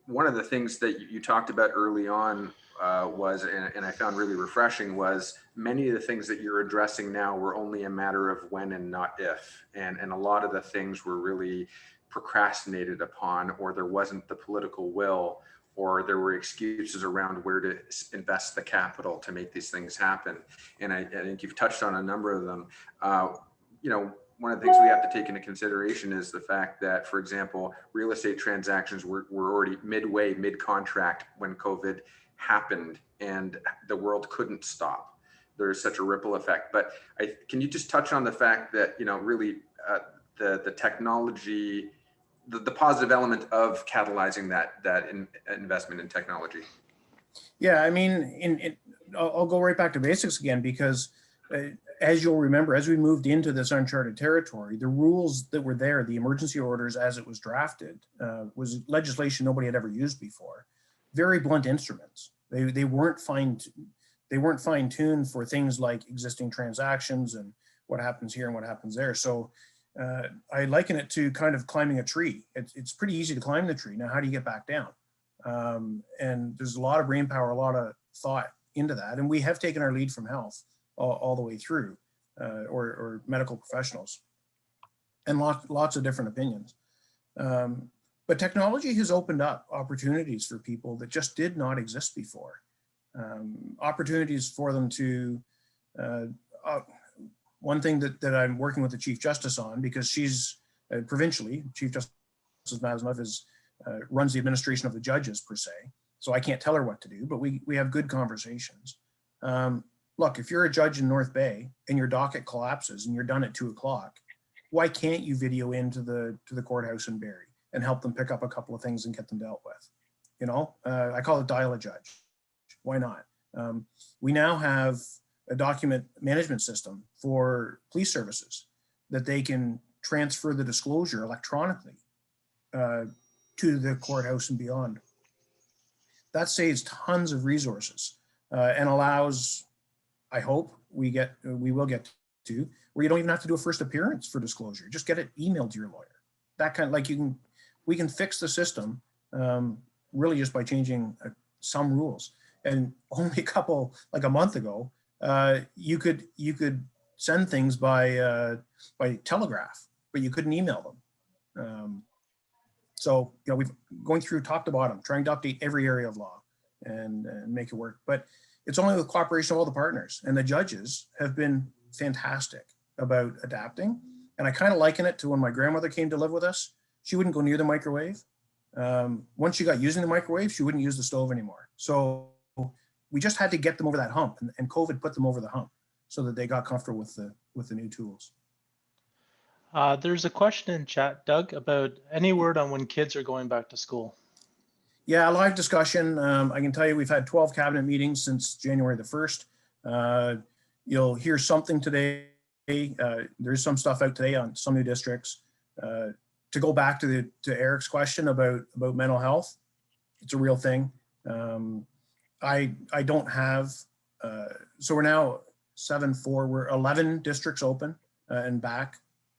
One of the things that you talked about early on was, and I found really refreshing, was many of the things that you're addressing now were only a matter of when and not if. And a lot of the things were really procrastinated upon, or there wasn't the political will, or there were excuses around where to invest the capital to make these things happen. And I think you've touched on a number of them. You know, one of the things we have to take into consideration is the fact that, for example, real estate transactions were already mid-contract when COVID happened, and the world couldn't stop. There's such a ripple effect. But can you just touch on the fact that, you know, really the technology, the positive element of catalyzing that investment in technology? yeah, I mean, I'll go right back to basics again, because as you'll remember, as we moved into this uncharted territory, the rules that were there, the emergency orders as it was drafted, was legislation nobody had ever used before. Very blunt instruments. They weren't fine-tuned for things like existing transactions and what happens here and what happens there. So I liken it to kind of climbing a tree. It's pretty easy to climb the tree. Now, how do you get back down? And there's a lot of brain power, a lot of thought into that. And we have taken our lead from health all the way through, or medical professionals, and lots of different opinions. But technology has opened up opportunities for people that just did not exist before. Opportunities for them to, one thing that I'm working with the Chief Justice on, because she's provincially, Chief Justice Masnuff runs the administration of the judges per se. So I can't tell her what to do, but we have good conversations. Look, if you're a judge in North Bay and your docket collapses and you're done at 2 o'clock, why can't you video into the courthouse in Barrie and help them pick up a couple of things and get them dealt with? You know, I call it dial a judge. Why not? We now have a document management system for police services that they can transfer the disclosure electronically to the courthouse and beyond. That saves tons of resources and allows, I hope we will get to, where you don't even have to do a first appearance for disclosure. Just get it emailed to your lawyer. That kind of, like, we can fix the system really just by changing some rules. And only like a month ago, you could send things by telegraph, but you couldn't email them. So, you know, we've going through top to bottom, trying to update every area of law and make it work. But it's only with cooperation of all the partners, and the judges have been fantastic about adapting. And I kind of liken it to when my grandmother came to live with us. She wouldn't go near the microwave. Once she got using the microwave, she wouldn't use the stove anymore. So we just had to get them over that hump, and COVID put them over the hump so that they got comfortable with the new tools. There's a question in chat, Doug, about any word on when kids are going back to school. Yeah, live discussion. I can tell you we've had 12 cabinet meetings since January the 1st. You'll hear something today. There's some stuff out today on some new districts. To go back to Eric's question about mental health, it's a real thing. I don't have, so we're now 7-4, we're 11 districts open and back.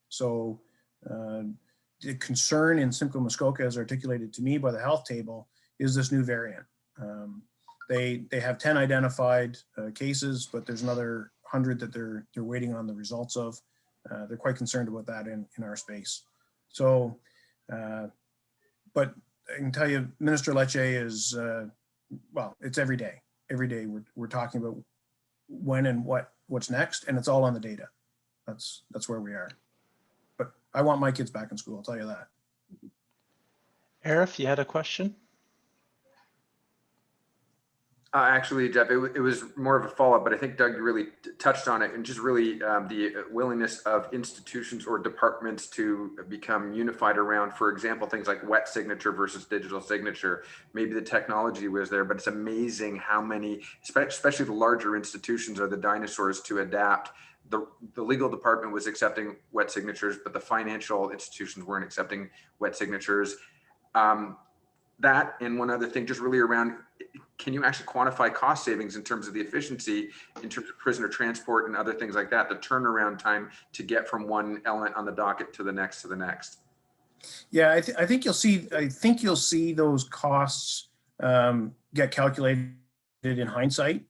So the concern in Simcoe Muskoka, as articulated to me by the health table, is this new variant. They have 10 identified cases, but there's another 100 that they're waiting on the results of. They're quite concerned about that in our space. So, but I can tell you, Minister Lecce is, well, it's every day. Every day we're talking about when and what's next, and it's all on the data. That's where we are. But I want my kids back in school, I'll tell you that. Arif, you had a question? Actually, Jeff, it was more of a follow-up, but I think Doug really touched on it, and just really the willingness of institutions or departments to become unified around, for example, things like wet signature versus digital signature. Maybe the technology was there, but it's amazing how many, especially the larger institutions, are the dinosaurs to adapt the legal department was accepting wet signatures, but the financial institutions weren't accepting wet signatures. That and one other thing, just really around, can you actually quantify cost savings in terms of the efficiency, in terms of prisoner transport and other things like that, the turnaround time to get from one element on the docket to the next to the next? Yeah, I think you'll see. I think you'll see those costs get calculated in hindsight.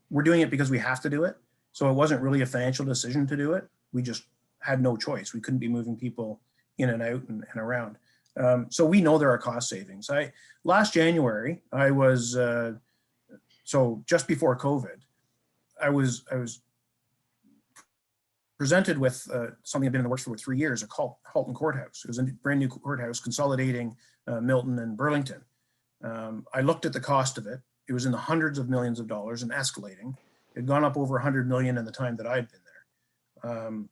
We're doing it because we have to do it, so it wasn't really a financial decision to do it. We just had no choice. We couldn't be moving people in and out and around. So we know there are cost savings. Last January, I was so just before COVID, I was presented with something I've been in the works for 3 years, called Halton Courthouse. It was a brand new courthouse consolidating Milton and Burlington. I looked at the cost of it. It was in the hundreds of millions of dollars and escalating. It had gone up over 100 million in the time that I'd been there.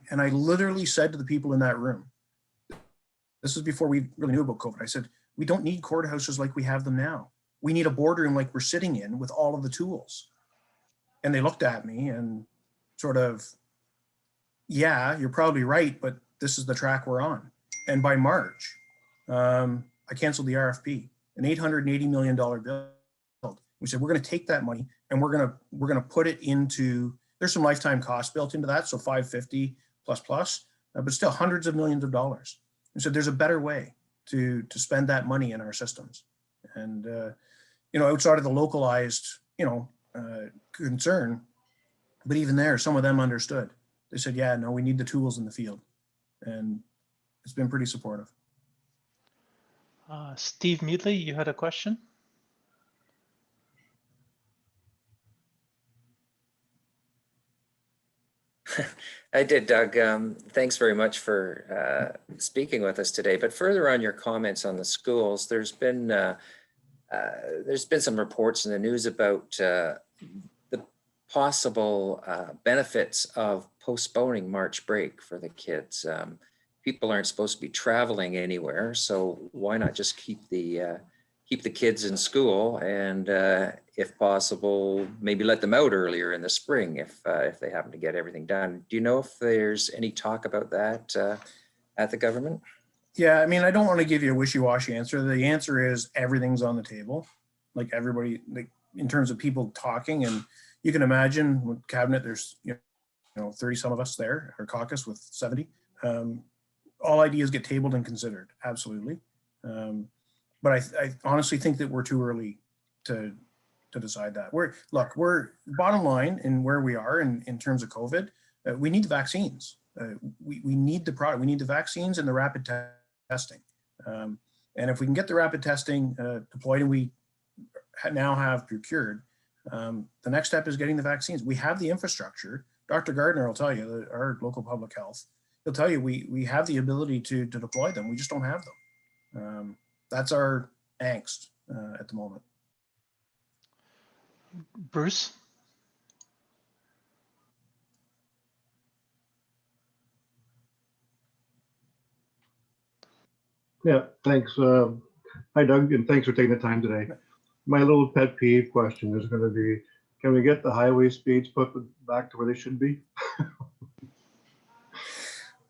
And I literally said to the people in that room, this is before we really knew about COVID. I said, we don't need courthouses like we have them now. We need a boardroom like we're sitting in with all of the tools. And they looked at me and sort of, yeah, you're probably right, but this is the track we're on. And by March, I canceled the RFP, an $880 million bill. We said, we're going to take that money and we're going to put it into, there's some lifetime costs built into that. So 550 plus, but still hundreds of millions of dollars. We said, there's a better way to spend that money in our systems. And, outside of the localized, concern, but even there, some of them understood. They said, yeah, no, we need the tools in the field. And it's been pretty supportive. Steve Meadley, you had a question? I did, Doug. Thanks very much for speaking with us today. But further on your comments on the schools, there's been some reports in the news about the possible benefits of postponing March break for the kids. People aren't supposed to be traveling anywhere, so why not just keep the kids in school and, if possible, maybe let them out earlier in the spring if they happen to get everything done. Do you know if there's any talk about that at the government? Yeah, I mean, I don't want to give you a wishy-washy answer. The answer is everything's on the table. Like everybody, like in terms of people talking, and you can imagine with cabinet, there's 30 some of us there, or caucus with 70. All ideas get tabled and considered, absolutely. But I honestly think that we're too early to decide that. We're bottom line in where we are in terms of COVID. We need the vaccines. We need the product. We need the vaccines and the rapid testing. And if we can get the rapid testing deployed, and we now have procured, the next step is getting the vaccines. We have the infrastructure. Dr. Gardner will tell you, our local public health, he'll tell you we have the ability to deploy them. We just don't have them. That's our angst at the moment. Bruce? Yeah, thanks. Hi, Doug, and thanks for taking the time today. My little pet peeve question is going to be, can we get the highway speeds put back to where they should be?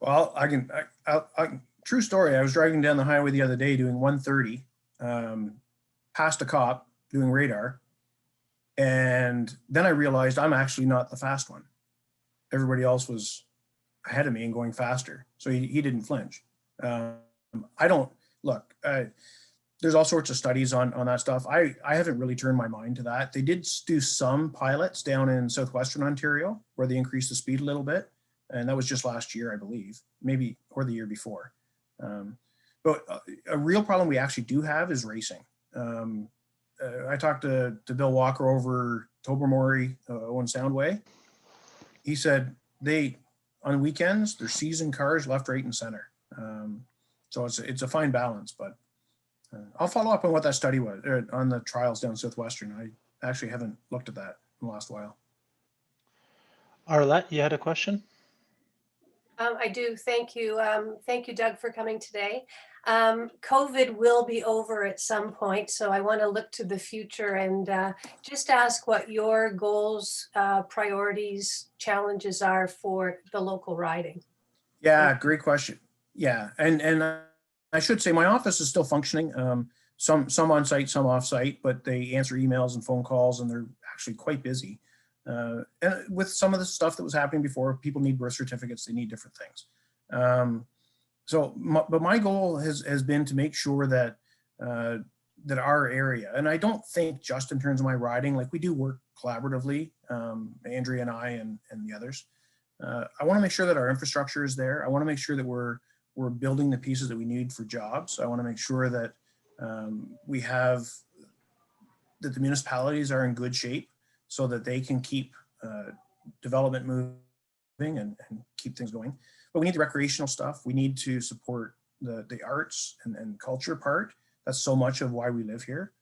Well, true story. I was driving down the highway the other day doing 130, past a cop doing radar. And then I realized I'm actually not the fast one. Everybody else was ahead of me and going faster. So he didn't flinch. There's all sorts of studies on that stuff. I haven't really turned my mind to that. They did do some pilots down in southwestern Ontario where they increased the speed a little bit. And that was just last year, I believe, maybe, or the year before. But a real problem we actually do have is racing. I talked to Bill Walker over Tobermory, Owen Soundway. He said on weekends, they're seizing cars left, right, and center. So it's a fine balance, but I'll follow up on what that study was on the trials down Southwestern. I actually haven't looked at that in the last while. Arlette, you had a question? I do. Thank you. Thank you, Doug, for coming today. COVID will be over at some point, so I want to look to the future and just ask what your goals, priorities, challenges are for the local riding. Yeah, great question. Yeah, and I should say my office is still functioning. Some on site, some off site, but they answer emails and phone calls, and they're actually quite busy. And with some of the stuff that was happening before, people need birth certificates, they need different things. But my goal has been to make sure that that our area, and I don't think just in terms of my riding, like we do work collaboratively, Andrea and I and the others. I want to make sure that our infrastructure is there. I want to make sure that we're building the pieces that we need for jobs. I want to make sure that we have that the municipalities are in good shape so that they can keep development moving and keep things going. But we need the recreational stuff. We need to support the arts and culture part. That's so much of why we live here.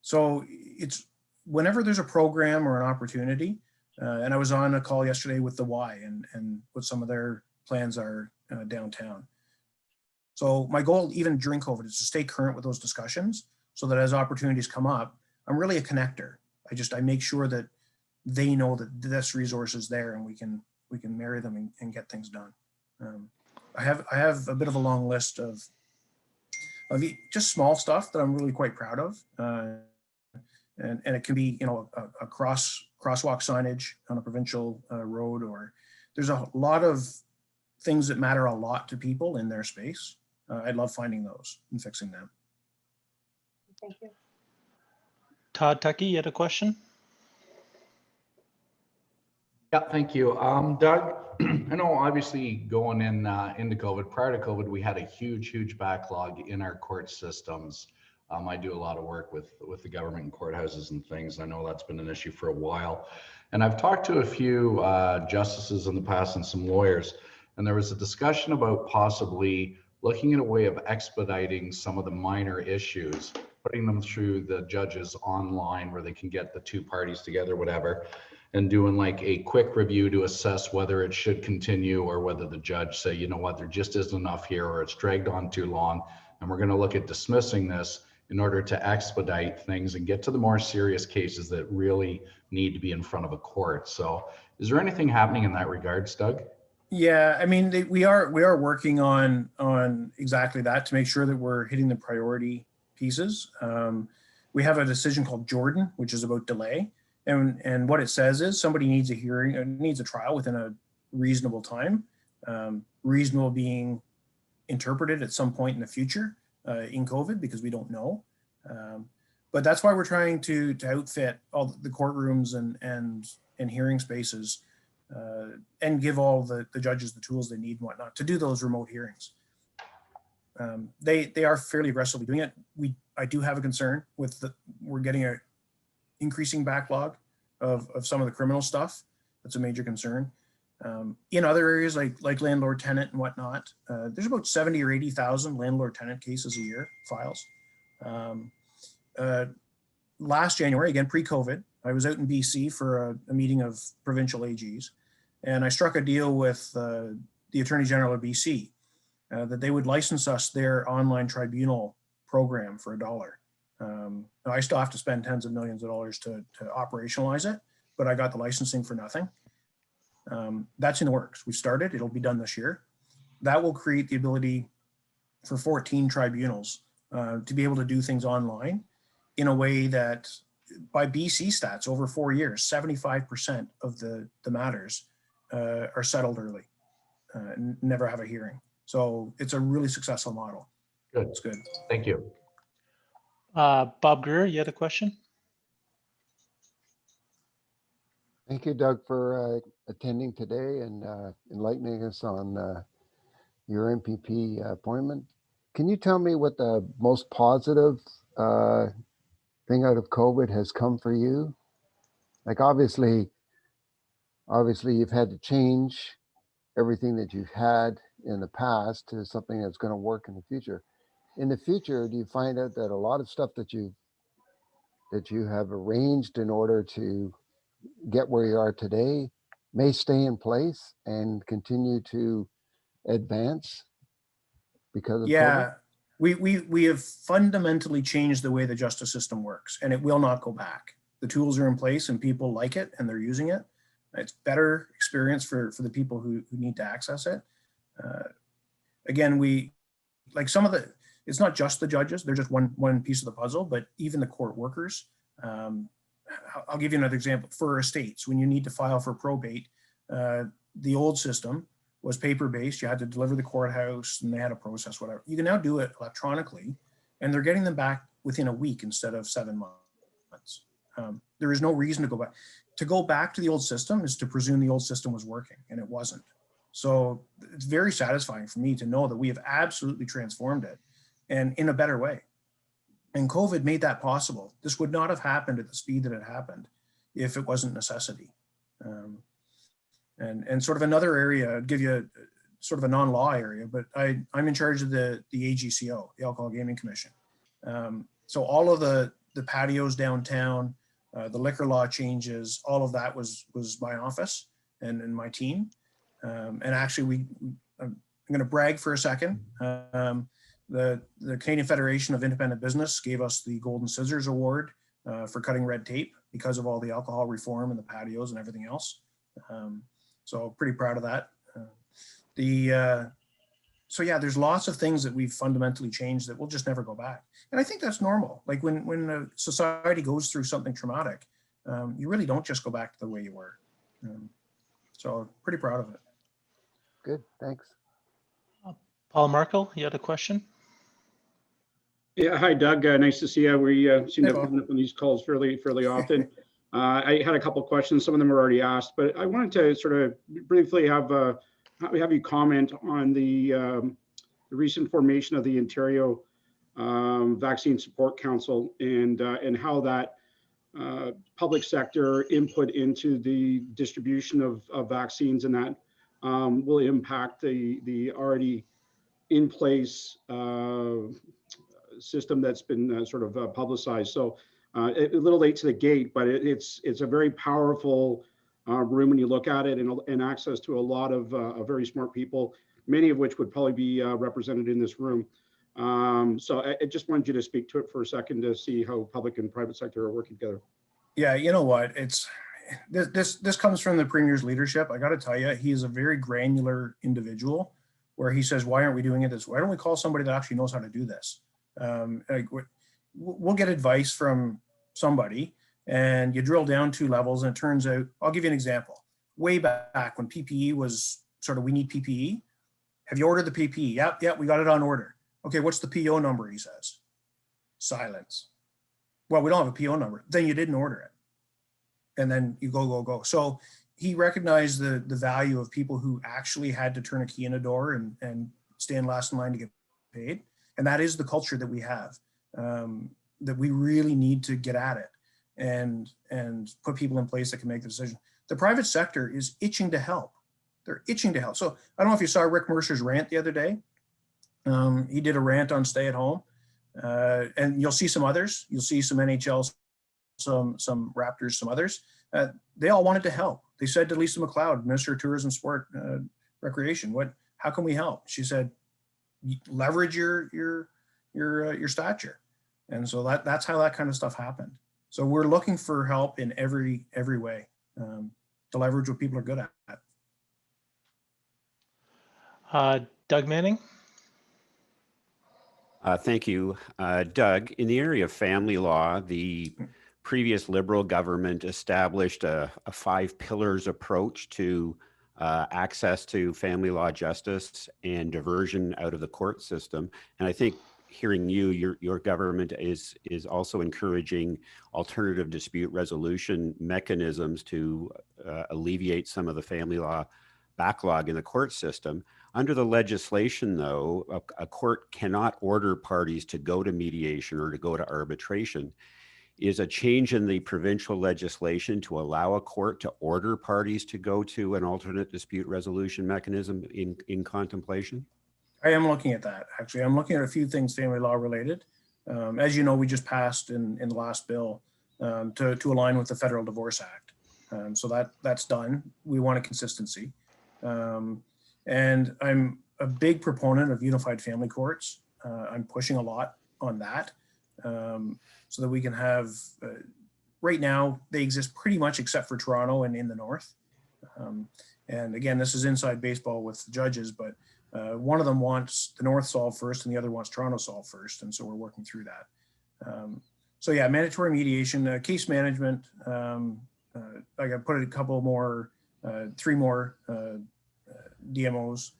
So it's whenever there's a program or an opportunity, and I was on a call yesterday with the Y and what some of their plans are downtown. So my goal, even during COVID, is to stay current with those discussions so that as opportunities come up, I'm really a connector. I make sure that they know that this resource is there and we can marry them and get things done. I have a bit of a long list of just small stuff that I'm really quite proud of. And it can be, a crosswalk signage on a provincial road, or there's a lot of things that matter a lot to people in their space. I love finding those and fixing them. Thank you. Todd Tuckey, you had a question? Yeah, thank you. Doug, I know obviously going into COVID, prior to COVID, we had a huge backlog in our court systems. I do a lot of work with the government and courthouses and things. I know that's been an issue for a while. And I've talked to a few justices in the past and some lawyers, and there was a discussion about possibly looking at a way of expediting some of the minor issues, putting them through the judges online where they can get the two parties together, whatever, and doing like a quick review to assess whether it should continue or whether the judge say, you know what, there just isn't enough here, or it's dragged on too long, and we're going to look at dismissing this in order to expedite things and get to the more serious cases that really need to be in front of a court. So is there anything happening in that regards, Doug? Yeah, I mean, we are working on exactly that to make sure that we're hitting the priority pieces. We have a decision called Jordan, which is about delay. And what it says is somebody needs a hearing, needs a trial within a reasonable time, reasonable being interpreted at some point in the future in COVID, because we don't know. But that's why we're trying to outfit all the courtrooms and hearing spaces and give all the judges the tools they need and whatnot to do those remote hearings. They are fairly aggressively doing it. I do have a concern with we're getting a increasing backlog of some of the criminal stuff. That's a major concern. In other areas like landlord tenant and whatnot, there's about 70 or 80,000 landlord tenant cases a year files. Last January, again pre-COVID, I was out in BC for a meeting of provincial AGs, and I struck a deal with the Attorney General of BC that they would license us their online tribunal program for $1. I still have to spend tens of millions of dollars to operationalize it, but I got the licensing for nothing. That's in the works. We started, it'll be done this year. That will create the ability for 14 tribunals to be able to do things online in a way that, by BC stats, over 4 years, 75% of the matters are settled early, never have a hearing. So it's a really successful model. Good. It's good. Thank you. Bob Greer, you had a question? Thank you, Doug, for attending today and enlightening us on your MPP appointment. Can you tell me what the most positive thing out of COVID has come for you? Like obviously you've had to change everything that you've had in the past to something that's going to work in the future. In the future, do you find out that a lot of stuff that you have arranged in order to get where you are today may stay in place and continue to advance because of COVID? Yeah, we have fundamentally changed the way the justice system works, and it will not go back. The tools are in place and people like it and they're using it. It's better experience for the people who need to access it. Again, we like some of the, it's not just the judges, they're just one piece of the puzzle, but even the court workers. I'll give you another example. For estates, when you need to file for probate, the old system was paper-based. You had to deliver the courthouse and they had a process, whatever. You can now do it electronically, and they're getting them back within a week instead of 7 months. There is no reason to go back. To go back to the old system is to presume the old system was working, and it wasn't. So it's very satisfying for me to know that we have absolutely transformed it and in a better way. And COVID made that possible. This would not have happened at the speed that it happened if it wasn't necessity. And sort of another area, I'd give you sort of a non-law area, but I'm in charge of the AGCO, the Alcohol Gaming Commission. So all of the patios downtown, the liquor law changes, all of that was my office and my team. And actually, I'm going to brag for a second. The Canadian Federation of Independent Business gave us the Golden Scissors Award for cutting red tape because of all the alcohol reform and the patios and everything else. So pretty proud of that. So yeah, there's lots of things that we've fundamentally changed that we'll just never go back. And I think that's normal. Like when a society goes through something traumatic, you really don't just go back to the way you were. So pretty proud of it. Good, thanks. Paul Markle, you had a question? Yeah, hi Doug, nice to see you. We seem to have come up on these calls fairly often. I had a couple of questions, some of them were already asked, but I wanted to sort of briefly have you comment on the recent formation of the Ontario Vaccine Support Council and how that public sector input into the distribution of vaccines and that will impact the already in place system that's been sort of publicized. So a little late to the gate, but it's a very powerful room when you look at it, and access to a lot of very smart people, many of which would probably be represented in this room. So I just wanted you to speak to it for a second to see how public and private sector are working together. Yeah, you know what? This comes from the Premier's leadership. I got to tell you, he is a very granular individual where he says, why aren't we doing it this way? Why don't we call somebody that actually knows how to do this? We'll get advice from somebody and you drill down 2 levels and it turns out, I'll give you an example. Way back when PPE was sort of, we need PPE. Have you ordered the PPE? Yep, we got it on order. Okay, what's the PO number, he says. Silence. Well, we don't have a PO number. Then you didn't order it. And then you go. So he recognized the value of people who actually had to turn a key in a door and stand last in line to get paid. And that is the culture that we have, that we really need to get at it and put people in place that can make the decision. The private sector is itching to help. They're itching to help. So I don't know if you saw Rick Mercer's rant the other day. He did a rant on stay at home, and you'll see some others. You'll see some NHL, some Raptors, some others. They all wanted to help. They said to Lisa McLeod, Minister of Tourism, Sport, Recreation, how can we help? She said, leverage your stature. And so that's how that kind of stuff happened. So we're looking for help in every way to leverage what people are good at. Doug Manning. Thank you. Doug, in the area of family law, the previous Liberal government established a 5 pillars approach to access to family law justice and diversion out of the court system. And I think hearing your government is also encouraging alternative dispute resolution mechanisms to alleviate some of the family law backlog in the court system. Under the legislation, though, a court cannot order parties to go to mediation or to go to arbitration. Is a change in the provincial legislation to allow a court to order parties to go to an alternate dispute resolution mechanism in contemplation? I am looking at that. Actually, I'm looking at a few things family law related. As you know, we just passed in the last bill to align with the Federal Divorce Act. So that's done. We want a consistency. And I'm a big proponent of unified family courts. I'm pushing a lot on that so that we can have, right now, they exist pretty much except for Toronto and in the north. And again, this is inside baseball with the judges, but one of them wants the north solved first and the other wants Toronto solved first. And so we're working through that. So yeah, mandatory mediation, case management. I got put a couple more, 3 more DMOs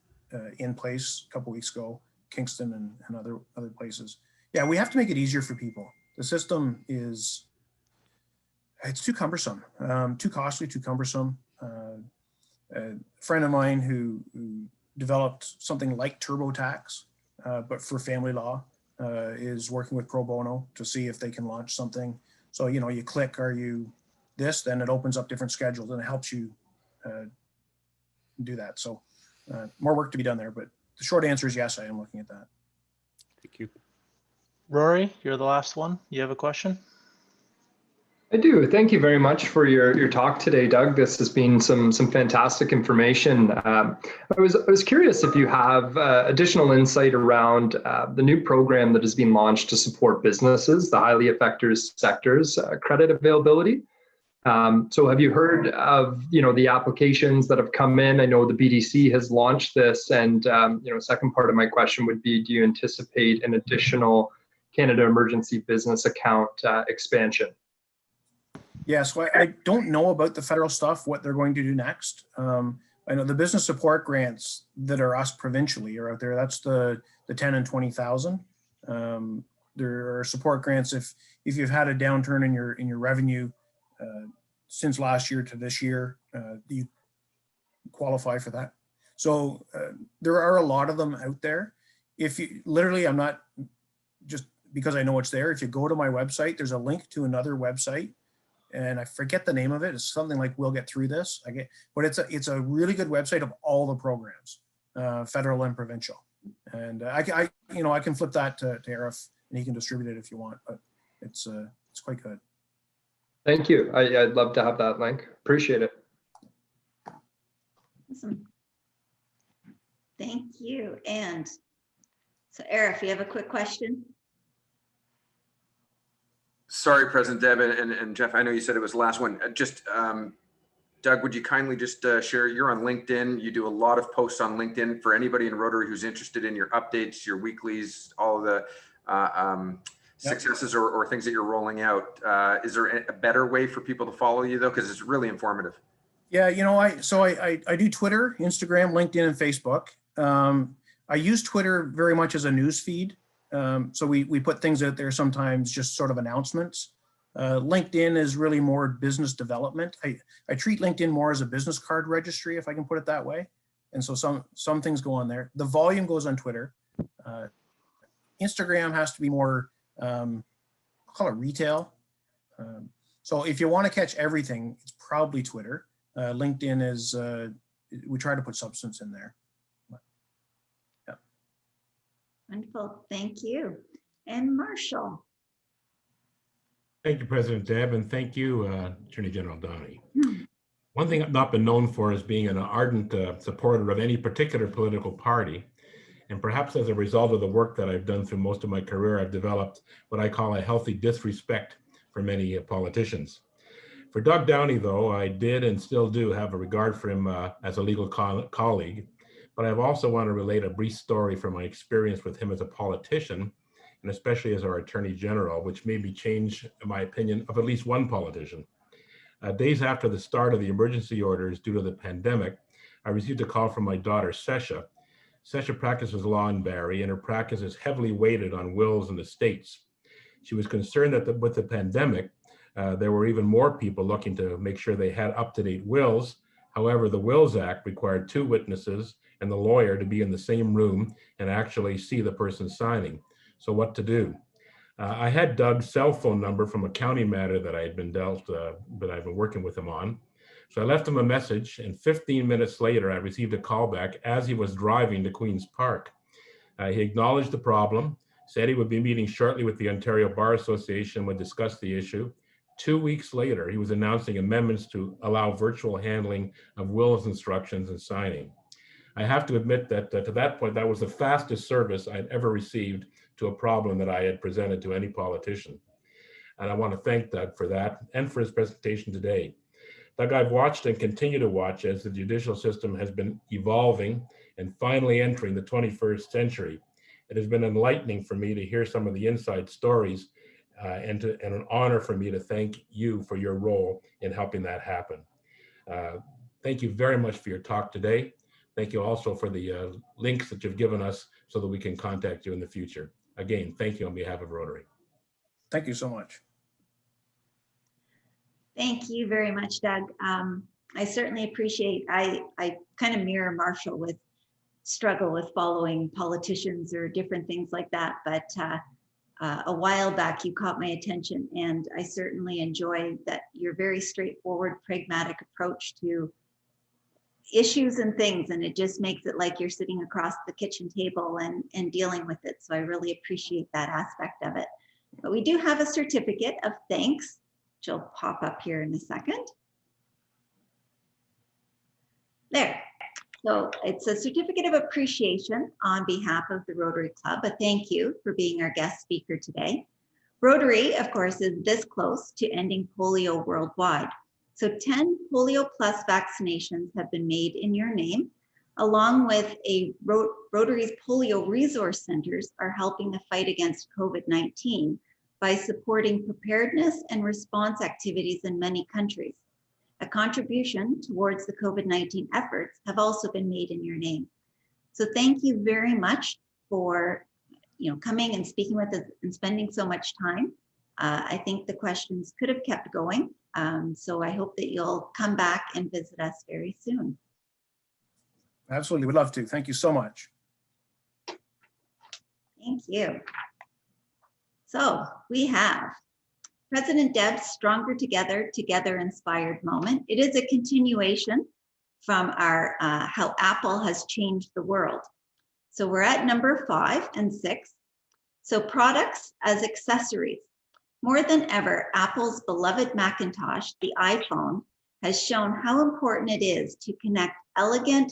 in place a couple weeks ago, Kingston and other places. Yeah, we have to make it easier for people. The system it's too cumbersome, too costly, too cumbersome. A friend of mine who developed something like TurboTax, but for family law, is working with Pro Bono to see if they can launch something. So, you click, are you this, then it opens up different schedules and it helps you do that. So more work to be done there, but the short answer is yes, I am looking at that. Thank you. Rory, you're the last one. You have a question? I do. Thank you very much for your talk today, Doug. This has been some fantastic information. I was curious if you have additional insight around the new program that has been launched to support businesses, the highly affected sectors, credit availability. So have you heard of the applications that have come in? I know the BDC has launched this, and second part of my question would be, do you anticipate an additional Canada Emergency Business Account expansion? Yeah, so I don't know about the federal stuff, what they're going to do next. I know the business support grants that are us provincially are out there. That's the 10 and 20,000. There are support grants if you've had a downturn in your revenue since last year to this year, you qualify for that. So there are a lot of them out there. If you literally, I'm not just because I know it's there. If you go to my website, there's a link to another website. And I forget the name of it. It's something like "We'll Get Through This." But it's a really good website of all the programs, federal and provincial. And I can flip that to Arif, and he can distribute it if you want. But it's quite good. Thank you. I'd love to have that link. Appreciate it. Awesome. Thank you. And so, Arif, you have a quick question? Sorry, President Deb and Jeff, I know you said it was the last one. Just, Doug, would you kindly just share, you're on LinkedIn. You do a lot of posts on LinkedIn for anybody in Rotary who's interested in your updates, your weeklies, all of the successes or things that you're rolling out. Is there a better way for people to follow you though? Because it's really informative. Yeah, I do Twitter, Instagram, LinkedIn, and Facebook. I use Twitter very much as a news feed. So we put things out there sometimes, just sort of announcements. LinkedIn is really more business development. I treat LinkedIn more as a business card registry, if I can put it that way. And so some things go on there. The volume goes on Twitter. Instagram has to be more, I'll call it retail. So if you want to catch everything, it's probably Twitter. LinkedIn is, we try to put substance in there. Wonderful, thank you. And Marshall. Thank you, President Deb, and thank you, Attorney General Donnie. One thing I've not been known for is being an ardent supporter of any particular political party. And perhaps as a result of the work that I've done through most of my career, I've developed what I call a healthy disrespect for many politicians. For Doug Downey, though, I did and still do have a regard for him as a legal colleague. But I also want to relate a brief story from my experience with him as a politician, and especially as our Attorney General, which made me change my opinion of at least one politician. Days after the start of the emergency orders due to the pandemic, I received a call from my daughter, Sesha. Sesha practices law in Barrie, and her practice is heavily weighted on wills and estates. She was concerned that with the pandemic, there were even more people looking to make sure they had up-to-date wills. However, the Wills Act required 2 witnesses and the lawyer to be in the same room and actually see the person signing. So what to do? I had Doug's cell phone number from a county matter that I had been dealt, but I've been working with him on. So I left him a message, and 15 minutes later, I received a call back as he was driving to Queen's Park. He acknowledged the problem, said he would be meeting shortly with the Ontario Bar Association, would discuss the issue, 2 weeks later, he was announcing amendments to allow virtual handling of wills, instructions, and signing. I have to admit that to that point, that was the fastest service I'd ever received to a problem that I had presented to any politician. And I want to thank Doug for that and for his presentation today. Doug, I've watched and continue to watch as the judicial system has been evolving and finally entering the 21st century. It has been enlightening for me to hear some of the inside stories and an honor for me to thank you for your role in helping that happen. Thank you very much for your talk today. Thank you also for the links that you've given us so that we can contact you in the future. Again, thank you on behalf of Rotary. Thank you so much. Thank you very much, Doug. I certainly appreciate, I kind of mirror Marshall with struggle with following politicians or different things like that. But a while back, you caught my attention, and I certainly enjoy that your very straightforward, pragmatic approach to issues and things. And it just makes it like you're sitting across the kitchen table and dealing with it. So I really appreciate that aspect of it. But we do have a certificate of thanks, which will pop up here in a second. There. So it's a certificate of appreciation on behalf of the Rotary Club. A thank you for being our guest speaker today. Rotary, of course, is this close to ending polio worldwide. So 10 polio plus vaccinations have been made in your name, along with Rotary's polio resource centers are helping the fight against COVID-19 by supporting preparedness and response activities in many countries. A contribution towards the COVID-19 efforts have also been made in your name. So thank you very much for coming and speaking with us and spending so much time. I think the questions could have kept going. So I hope that you'll come back and visit us very soon. Absolutely, would love to. Thank you so much. Thank you. So we have President Deb's Stronger Together, Together Inspired moment. It is a continuation from our how Apple has changed the world. So we're at number 5 and 6. So products as accessories. More than ever, Apple's beloved Macintosh, the iPhone, has shown how important it is to connect elegant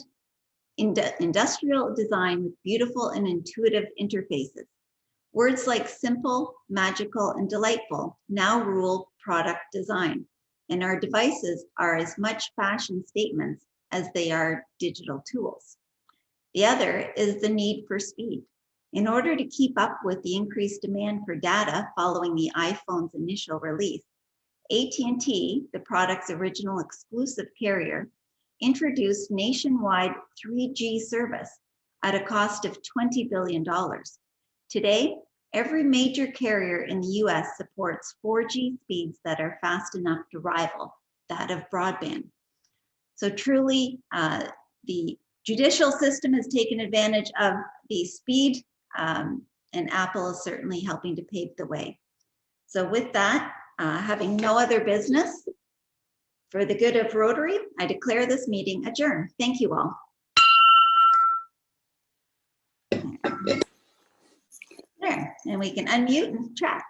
industrial design with beautiful and intuitive interfaces. Words like simple, magical, and delightful now rule product design, and our devices are as much fashion statements as they are digital tools. The other is the need for speed. In order to keep up with the increased demand for data following the iPhone's initial release, AT&T, the product's original exclusive carrier, introduced nationwide 3G service at a cost of $20 billion. Today, every major carrier in the US supports 4G speeds that are fast enough to rival that of broadband. So truly, the judicial system has taken advantage of the speed, and Apple is certainly helping to pave the way. So with that, having no other business, for the good of Rotary, I declare this meeting adjourned. Thank you all. There, and we can unmute and chat.